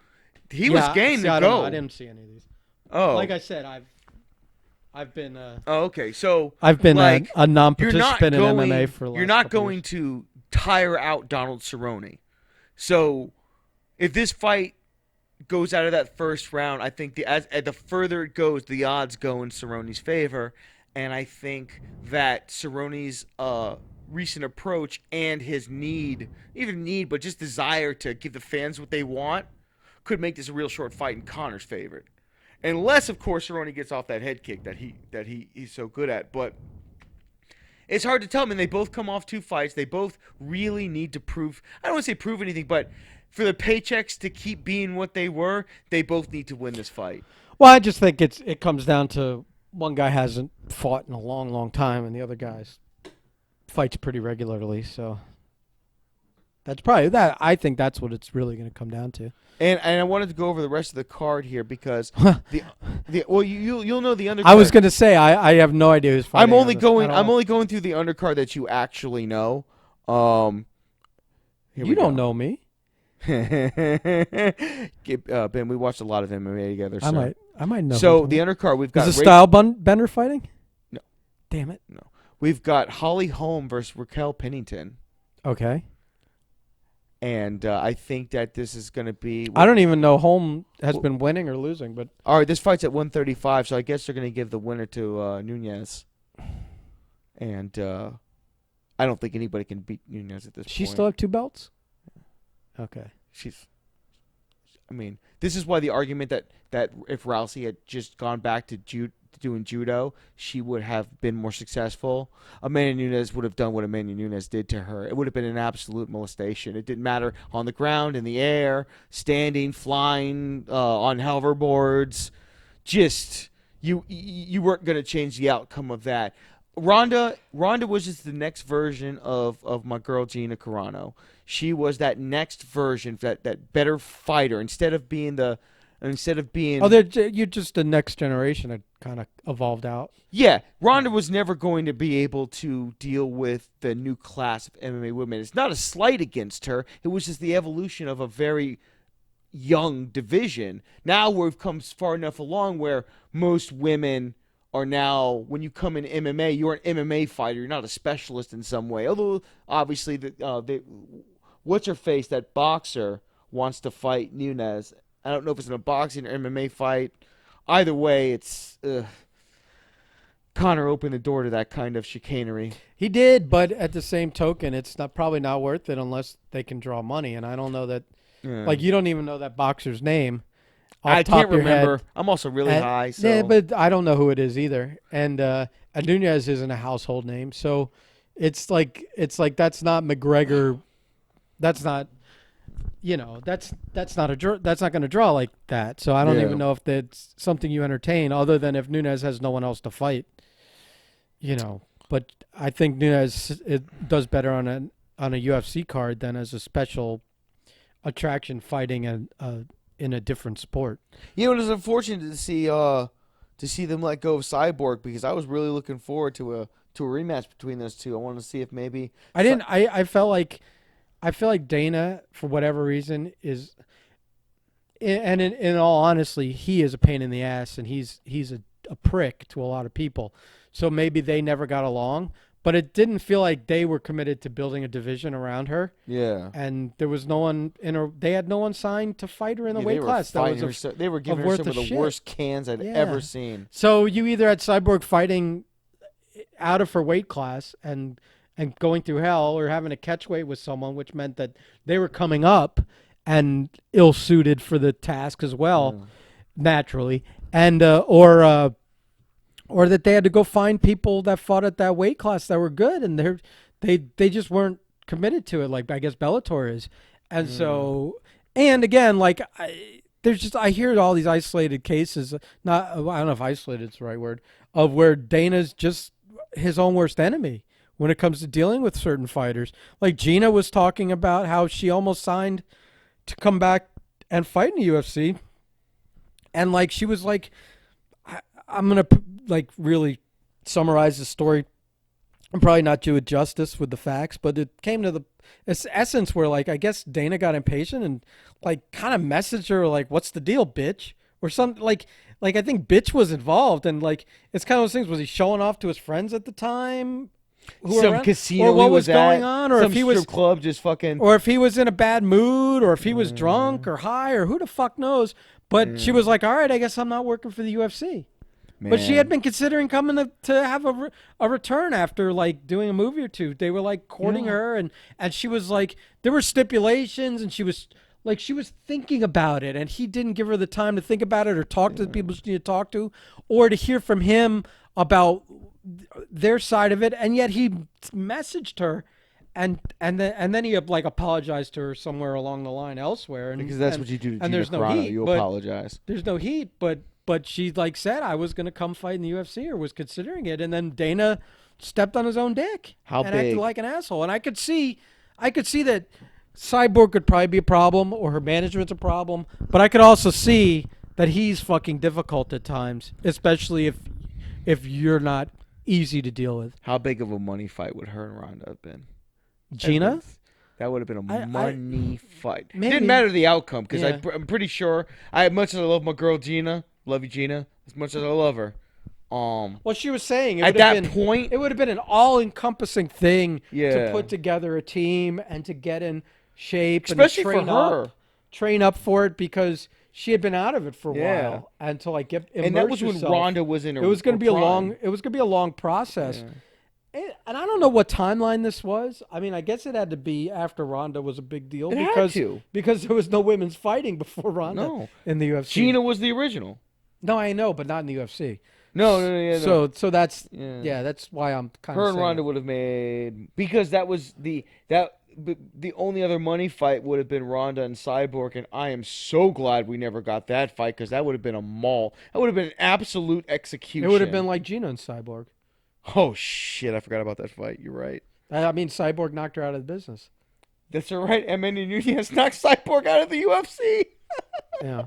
he was game to go. I didn't see any of these. Oh, like I said, I've been. Oh, okay. So I've been like, a non-participant in MMA for. You're not going to tire out Donald Cerrone. So if this fight goes out of that first round, I think the further it goes, the odds go in Cerrone's favor, and I think that Cerrone's recent approach and his but just desire to give the fans what they want, could make this a real short fight in Conor's favor, unless of course Cerrone gets off that head kick that he's so good at, but. It's hard to tell. I mean, they both come off 2 fights. They both really need to prove. I don't want to say prove anything, but for the paychecks to keep being what they were, they both need to win this fight. Well, I just think it comes down to one guy hasn't fought in a long, long time, and the other guy's fights pretty regularly. So that's probably that. I think that's what it's really going to come down to. And I wanted to go over the rest of the card here because you'll know the undercard. I was going to say I have no idea who's fighting. I'm only going through the undercard that you actually know. You don't know me. Ben, we watched a lot of MMA together. So. I might know. So the undercard we've got. Is the Style Bender fighting? No. Damn it. No. We've got Holly Holm versus Raquel Pennington. Okay. And I think that this is going to be. I don't even know Holm has been winning or losing, but all right, this fight's at 135, so I guess they're going to give the winner to Nunes. And I don't think anybody can beat Nunes at this point. She still have 2 belts? Okay. I mean, this is why the argument that if Rousey had just gone back to doing judo, she would have been more successful. Amanda Nunes would have done what Amanda Nunes did to her. It would have been an absolute molestation. It didn't matter on the ground, in the air, standing, flying, on hoverboards. Just you weren't going to change the outcome of that. Ronda was just the next version of my girl Gina Carano. She was that next version, that better fighter. Instead of being you're just the next generation that kind of evolved out. Yeah, Ronda was never going to be able to deal with the new class of MMA women. It's not a slight against her. It was just the evolution of a very young division. Now we've come far enough along where most women are now, when you come in MMA, you're an MMA fighter. You're not a specialist in some way. Although, obviously, what's her face, that boxer, wants to fight Nunes. I don't know if it's in a boxing or MMA fight. Either way, it's Conor opened the door to that kind of chicanery. He did, but at the same token, it's probably not worth it unless they can draw money. And I don't know that. Like, you don't even know that boxer's name. I can't remember. I'm also really high. So. Yeah, but I don't know who it is either. And Nunez isn't a household name, so it's like that's not McGregor. That's not, that's not going to draw like that. So I don't even know if that's something you entertain, other than if Nunez has no one else to fight. But I think Nunez does better on a UFC card than as a special attraction fighting in a different sport. It was unfortunate to see them let go of Cyborg, because I was really looking forward to a rematch between those two. I wanted to see if maybe I felt like Dana, for whatever reason, is, and in all honesty, he is a pain in the ass, and he's a prick to a lot of people. So maybe they never got along. But it didn't feel like they were committed to building a division around her. Yeah. And there was no one they had no one signed to fight her in the weight class. They were giving her some of the worst cans I'd ever seen. So you either had Cyborg fighting out of her weight class and going through hell, or having a catch weight with someone, which meant that they were coming up and ill-suited for the task as well, naturally. And or that they had to go find people that fought at that weight class that were good, and they just weren't committed to it. Like I guess Bellator is, and Mm. so and again, like there's just I hear all these isolated cases. Not I don't know if isolated is the right word of where Dana's just his own worst enemy when it comes to dealing with certain fighters. Like Gina was talking about how she almost signed to come back and fight in the UFC, and like she was like, I'm gonna like really summarize the story. I'm probably not do it justice with the facts, but it came to the essence where like I guess Dana got impatient and like kind of messaged her like, "What's the deal, bitch?" or something like I think bitch was involved, and like it's kind of those things. Was he showing off to his friends at the time who were Some around, or casino he what was was going at, on, or some if he was strip club, just fucking. or if he was in a bad mood, or if he was drunk Mm, or high, or who the fuck knows. But she mm, was like, "All right, I guess I'm not working for the UFC." But she had man, been considering coming to have a return after like doing a movie or two. They were like courting yeah, her, and she was like, there were stipulations, and she was thinking about it, and he didn't give her the time to think about it or talk to the people she needed to talk to, or to hear from him about their side of it. And yet he messaged her, and then he like apologized to her somewhere along the line elsewhere, because that's what you do to and Gina there's no Carano. heat, You but apologize. there's no heat, but she like said I was gonna come fight in the UFC or was considering it, and then Dana stepped on his own dick How and acted big? like an asshole. And I could see that Cyborg could probably be a problem or her management's a problem, but I could also see that he's fucking difficult at times, especially if you're not easy to deal with. How big of a money fight would her and Ronda have been? Gina, That would have been a I money fight. Didn't maybe matter the outcome because yeah. I'm pretty sure. As much as I love my girl Gina, love you Gina, as much as I love her. Well, she was saying At that point, it would have been an all-encompassing thing to yeah, put together a team and to get in shape and to especially for her. train up for it because she had been out of it for a Yeah, while and to like get and that immerse was when yourself. Ronda was in It was going her to be a prime. long process. Yeah, And I don't know what timeline this was. I mean, I guess it had to be after Ronda was a big deal it had to. because there was no women's fighting before Ronda No, in the UFC. Gina was the original. No, I know, but not in the UFC. No, no, no, yeah, no. So that's Yeah. yeah, that's why I'm kind Her of and saying Ronda it. would have made because that was the only other money fight would have been Ronda and Cyborg, and I am so glad we never got that fight because that would have been a maul. That would have been an absolute It would have execution. been like Gina and Cyborg. Oh shit! I forgot about that fight. You're right. I mean, Cyborg knocked her out of the business. That's all right. Emmanuel Nunez knocked Cyborg out of the UFC. Yeah,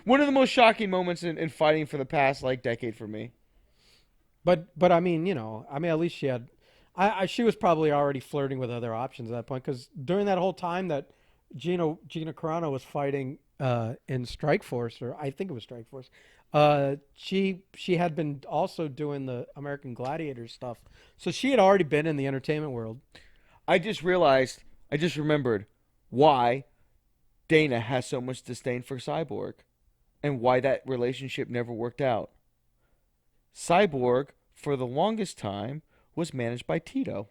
One of the most shocking moments in fighting for the past like decade for me. but I mean, I mean, at least she had. She was probably already flirting with other options at that point because during that whole time that Gina Carano was fighting in Strikeforce, or I think it was Strikeforce, she had been also doing the American Gladiator stuff, so she had already been in the entertainment world. I just realized. I just remembered why Dana has so much disdain for Cyborg and why that relationship never worked out. Cyborg, for the longest time, was managed by Tito.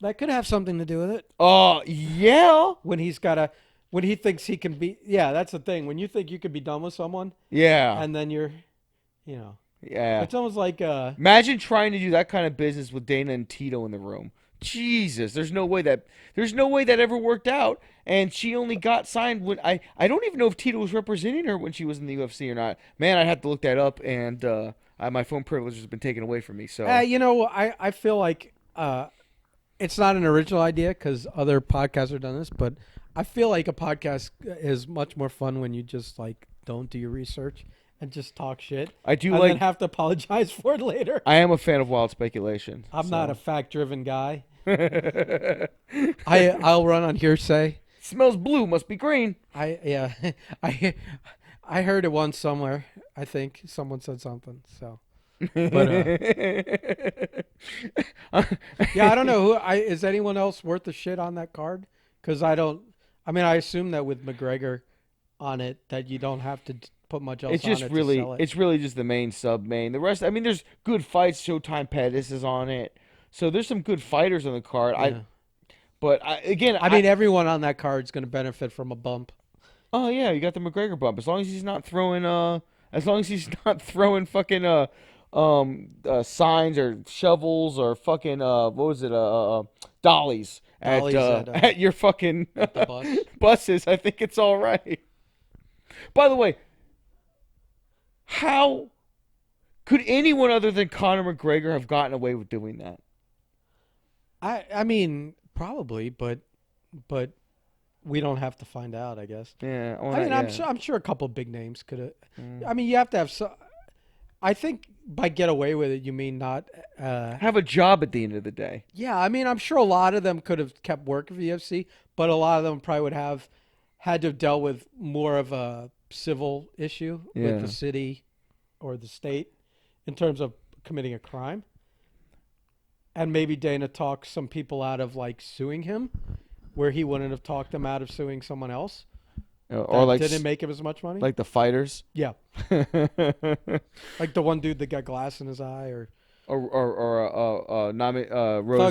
That could have something to do with it. Oh, yeah. When he's got a when he thinks he can be, yeah, that's the thing. When you think you could be done with someone Yeah. and then you're, you know, Yeah. it's almost like Imagine trying to do that kind of business with Dana and Tito in the room. Jesus, there's no way that ever worked out. And she only got signed when I don't even know if Tito was representing her when she was in the UFC or not. Man, I'd have to look that up and my phone privilege has been taken away from me. So I feel like it's not an original idea because other podcasts have done this, but I feel like a podcast is much more fun when you just like don't do your research and just talk shit I do and like then have to apologize for it later. I am a fan of wild speculation. I'm not a fact-driven guy. So. I'll run on hearsay. Smells blue, must be green. Yeah, I I heard it once somewhere. I think someone said something. So, but yeah, I don't know who. Is anyone else worth the shit on that card? Because I don't. I mean, I assume that with McGregor on it, that you don't have to put much else It's on just it really, to sell it. it's really just the main sub main. The rest, I mean, there's good fights. Showtime Pettis is on it, so there's some good fighters on the card. Yeah. But again, I mean, everyone on that card is going to benefit from a bump Oh yeah, you got the McGregor bump. As long as he's not throwing fucking signs or shovels or fucking what was it dollies at Dollies at your fucking at the bus. buses, I think it's all right. By the way, how could anyone other than Conor McGregor have gotten away with doing that? I mean probably, but we don't have to find out. I guess. Yeah, well, I mean, yeah. I'm sure a couple big names could have. Mm. I mean, you have to have so. I think by get away with it, you mean not. Have a job at the end of the day. Yeah, I mean, I'm sure a lot of them could have kept working for the UFC, but a lot of them probably would have had to have dealt with more of a civil issue with Yeah. the city or the state in terms of committing a crime. And maybe Dana talked some people out of like suing him, where he wouldn't have talked them out of suing someone else Or that like didn't make him as much money. like the fighters. Yeah, like the one dude that got glass in his eye, or Rose.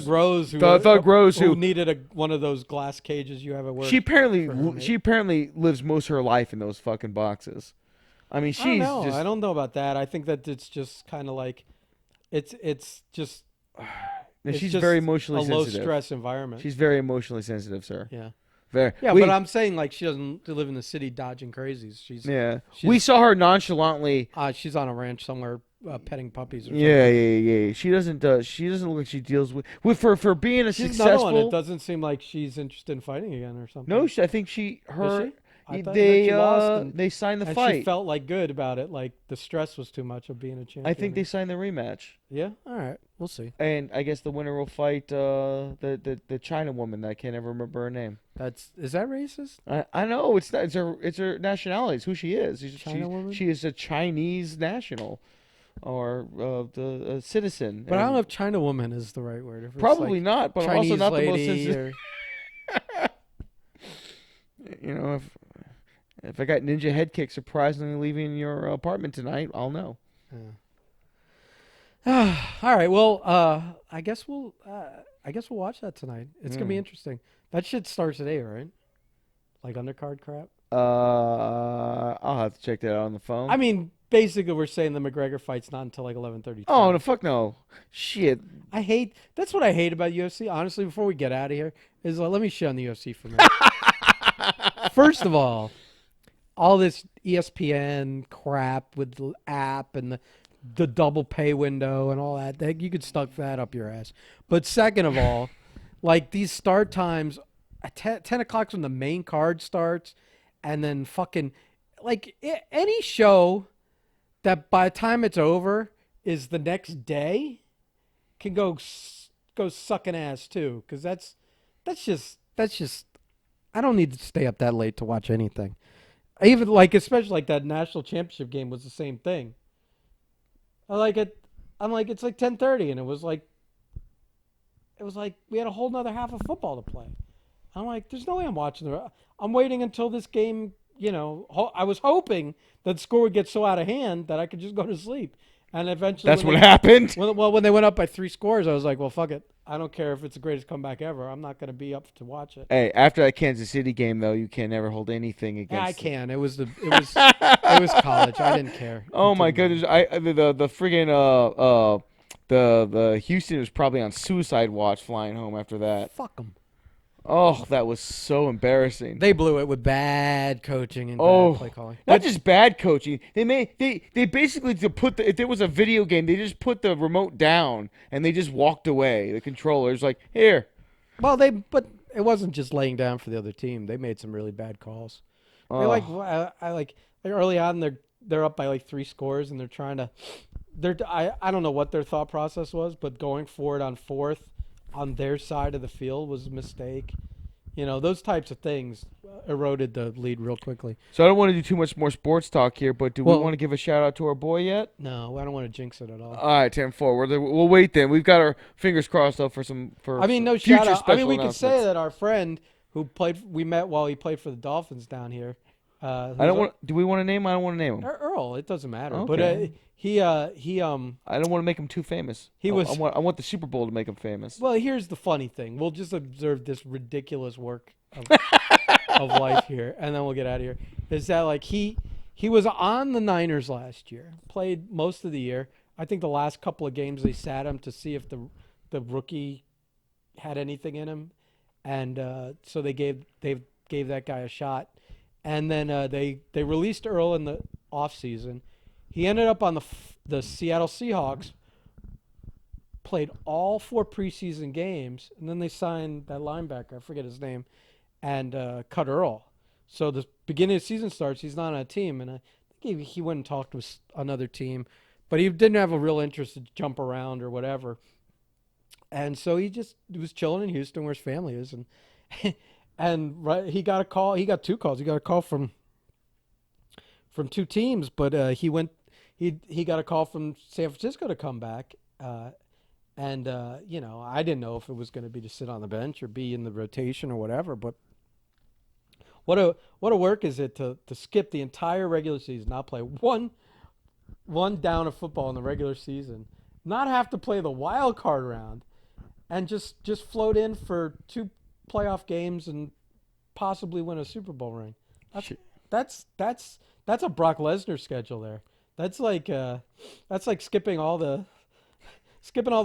Thug Rose, who Thug Rose, who who needed one of those glass cages you have at work. she apparently for her, mate. she apparently lives most of her life in those fucking boxes. I mean, I don't she's know. just I don't know about that. I think that it's just kind of like, it's just it's she's just very a emotionally low sensitive. stress environment. She's very emotionally sensitive, sir. Yeah, Very. yeah. We, But I'm saying like she doesn't live in the city dodging crazies. yeah. she's- We saw her nonchalantly. She's on a ranch somewhere petting puppies or something. Yeah. She doesn't look like she deals with for being a She's another one. It successful. doesn't seem like she's interested in fighting again or something. No, I think Is she? I thought they that she lost and, they signed the and fight. she felt like good about it. Like the stress was too much of being a champion. I think they signed the rematch. Yeah. All right. We'll see. And I guess the winner will fight the China woman that I can't ever remember her name. Is that racist? I know it's not, it's her nationality. It's who she is. China woman? She is a Chinese national or the citizen. But I don't And know if China woman is the right word. If it's probably like not. But I'm Chinese also not the most lady sensitive. You know, if I got ninja head kick surprisingly leaving your apartment tonight, I'll know. All right. Well, I guess we'll watch that tonight. It's gonna be interesting. That shit starts at 8, right? Like undercard crap. I'll have to check that out on the phone. I mean, basically, we're saying the McGregor fight's not until like 11:32. Oh no, fuck no, shit. That's what I hate about UFC. Honestly, before we get out of here, is let me shit on the UFC for a minute. First of all this ESPN crap with the app and the double pay window and all that, you could stuff that up your ass. But second of all, like these start times, at 10 o'clock's when the main card starts, and then fucking, like any show that by the time it's over is the next day can go sucking ass too, because that's just I don't need to stay up that late to watch anything. Even like, especially like that national championship game was the same thing. I like it. I'm like, it's like 10:30, and it was like we had a whole nother half of football to play. I'm like, there's no way I'm watching I'm waiting until this game. You know, I was hoping that the score would get so out of hand that I could just go to sleep. And eventually, That's what happened. When they went up by 3 scores, I was like, well, fuck it. I don't care if it's the greatest comeback ever. I'm not going to be up to watch it. Hey, after that Kansas City game, though, you can never hold anything against. Yeah, I can. It was college. I didn't care. Oh my goodness! The friggin' the Houston was probably on suicide watch flying home after that. Fuck them. Oh, that was so embarrassing. They blew it with bad coaching and Oh, bad play calling. not just bad coaching. They basically to put if there was a video game, they just put the remote down and they just walked away. The controller's like, here. Well, but it wasn't just laying down for the other team. They made some really bad calls. They like early on they're up by like 3 scores and they're trying to. I don't know what their thought process was, but going forward on 4th on their side of the field was a mistake. You know, those types of things eroded the lead real quickly. So I don't want to do too much more sports talk here, but do we Well- want to give a shout out to our boy yet? No, I don't want to jinx it at all. All right, 10-4. We'll wait then. We've got our fingers crossed though for I mean, no future shout out. I special mean, we could say announcements. that our friend we met while he played for the Dolphins down here. I don't want. Do we want to name him? I don't want to name him. Earl. It doesn't matter. Okay. But he I don't want to make him too famous. He was- I want the Super Bowl to make him famous. Well, here's the funny thing. We'll just observe this ridiculous work. of life here, and then we'll get out of here. Is that like he was on the Niners last year, played most of the year. I think the last couple of games they sat him to see if the rookie had anything in him, and so they gave that guy a shot, and then they released Earl in the offseason. He ended up on the Seattle Seahawks, played all 4 preseason games, and then they signed that linebacker, I forget his name, and cut Earl. So the beginning of the season starts, he's not on a team, and I think he went and talked with another team, but he didn't have a real interest to jump around or whatever. And so he just was chilling in Houston where his family is, and and right, he got a call. He got 2 calls. He got a call from 2 teams, but he went. He got a call from San Francisco to come back, and I didn't know if it was going to be to sit on the bench or be in the rotation or whatever. But what a work is it to skip the entire regular season, not play one down of football in the regular season, not have to play the wild card round, and just float in for 2 playoff games and possibly win a Super Bowl ring. That's a Brock Lesnar schedule there. That's like skipping all the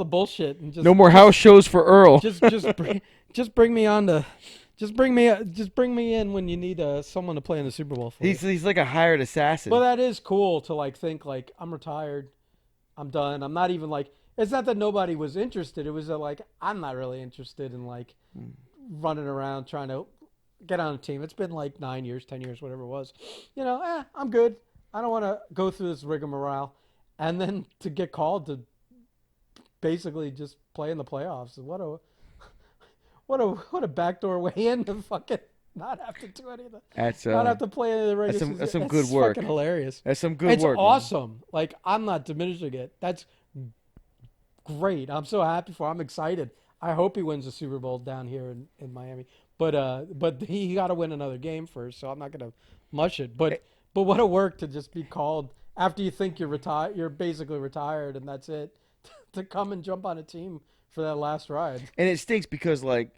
bullshit and No more house shows for Earl. just bring me on to just bring me in when you need someone to play in the Super Bowl for. He's like a hired assassin. Well, that is cool to like think like I'm retired, I'm done. I'm not even like it's not that nobody was interested. It was that like I'm not really interested in like running around trying to get on a team. It's been like 9 years, 10 years, whatever it was. I'm good. I don't want to go through this rigmarole, and then to get called to basically just play in the playoffs. What a backdoor way in to fucking not have to do anything. Not have to play any of the regular season. That's some good work. Fucking hilarious. That's some good work. It's awesome. Man. Like I'm not diminishing it. That's great. I'm so happy for him. I'm excited. I hope he wins the Super Bowl down here in Miami. But he got to win another game first, so I'm not gonna mush it. But what a work to just be called after you think you're retired. You're basically retired, and that's it. To come and jump on a team for that last ride. And it stinks because like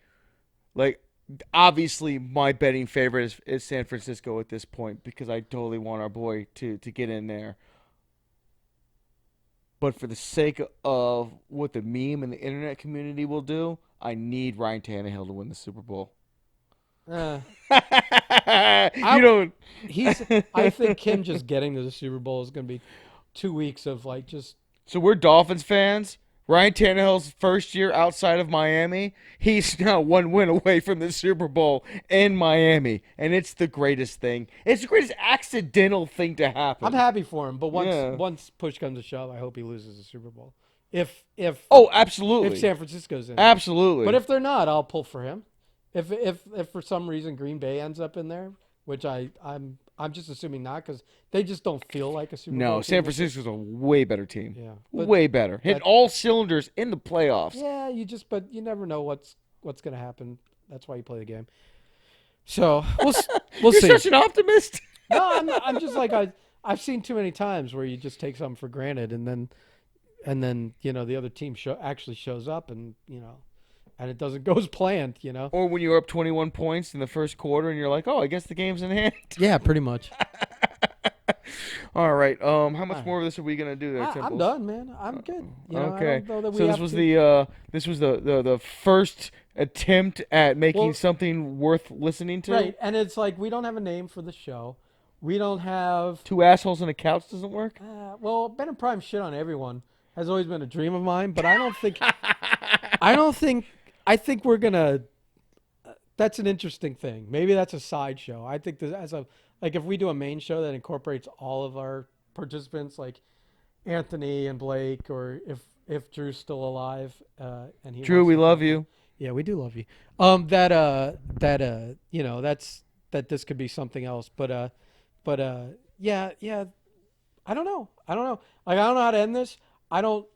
obviously my betting favorite is San Francisco at this point because I totally want our boy to get in there. But for the sake of what the meme and the internet community will do, I need Ryan Tannehill to win the Super Bowl. I think him just getting to the Super Bowl is going to be 2 weeks of like just. So we're Dolphins fans. Ryan Tannehill's first year outside of Miami, he's now 1 win away from the Super Bowl in Miami, and it's the greatest thing. It's the greatest accidental thing to happen. I'm happy for him, but once push comes to shove, I hope he loses the Super Bowl. If absolutely. If San Francisco's in, absolutely. But if they're not, I'll pull for him. If for some reason Green Bay ends up in there, which I'm just assuming not because they just don't feel like a Super Bowl. No, team. San Francisco's a way better team. Yeah, way better. Hit all cylinders in the playoffs. Yeah, but you never know what's going to happen. That's why you play the game. So we'll see. You're such an optimist. No, I'm just like I've seen too many times where you just take something for granted and then the other team actually shows up and and it doesn't go as planned, Or when you're up 21 points in the first quarter and you're like, oh, I guess the game's in hand. Yeah, pretty much. All right. How much more of this are we gonna do there, Timples? I'm done, man. I'm good. Okay. So this was the first attempt at making something worth listening to. Right, and it's like we don't have a name for the show. We don't have Two assholes on a couch doesn't work. Well, Ben and Prime shit on everyone has always been a dream of mine, but I don't think. I think we're gonna. That's an interesting thing. Maybe that's a side show. I think that if we do a main show that incorporates all of our participants, like Anthony and Blake, or if Drew's still alive, and he. Drew, we love you. Yeah, we do love you. That this could be something else, but yeah. I don't know. Like I don't know how to end this. I don't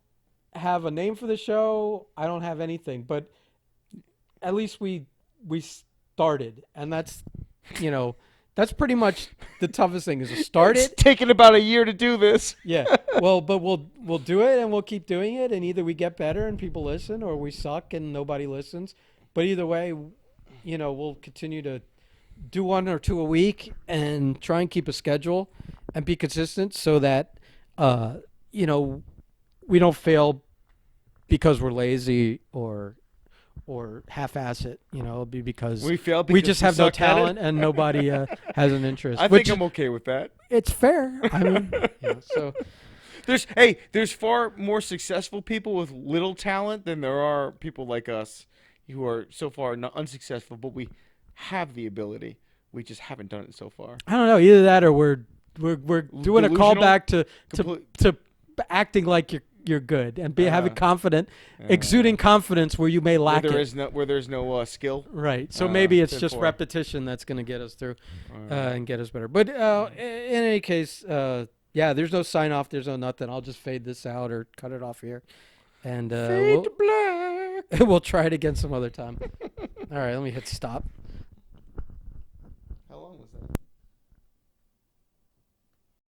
have a name for the show. I don't have anything, but at least we started, and that's pretty much the toughest thing is to start It's taken about a year to do this. Yeah. Well, but we'll do it and we'll keep doing it, and either we get better and people listen, or we suck and nobody listens. But either way, we'll continue to do 1 or 2 a week and try and keep a schedule and be consistent so that you know we don't fail because we're lazy or half-ass it. It'll be because We fail we because just we have no suck at it? talent and nobody has an interest. I which think I'm okay with that. it's fair. I mean, so There's far more successful people with little talent than there are people like us who are so far not unsuccessful, but we have the ability. We just haven't done it so far. I don't know, either that or we're doing a Delusional? callback to Complete- to acting like you're good and having Uh, exuding confidence where you may lack where it. there's no skill. Right. So maybe it's just 10-4. repetition that's going to get us through Alright. and get us better. But in any case, yeah, there's no sign off. There's no nothing. I'll just fade this out or cut it off here, and Fade to black. we'll try it again some other time. All right, let me hit stop.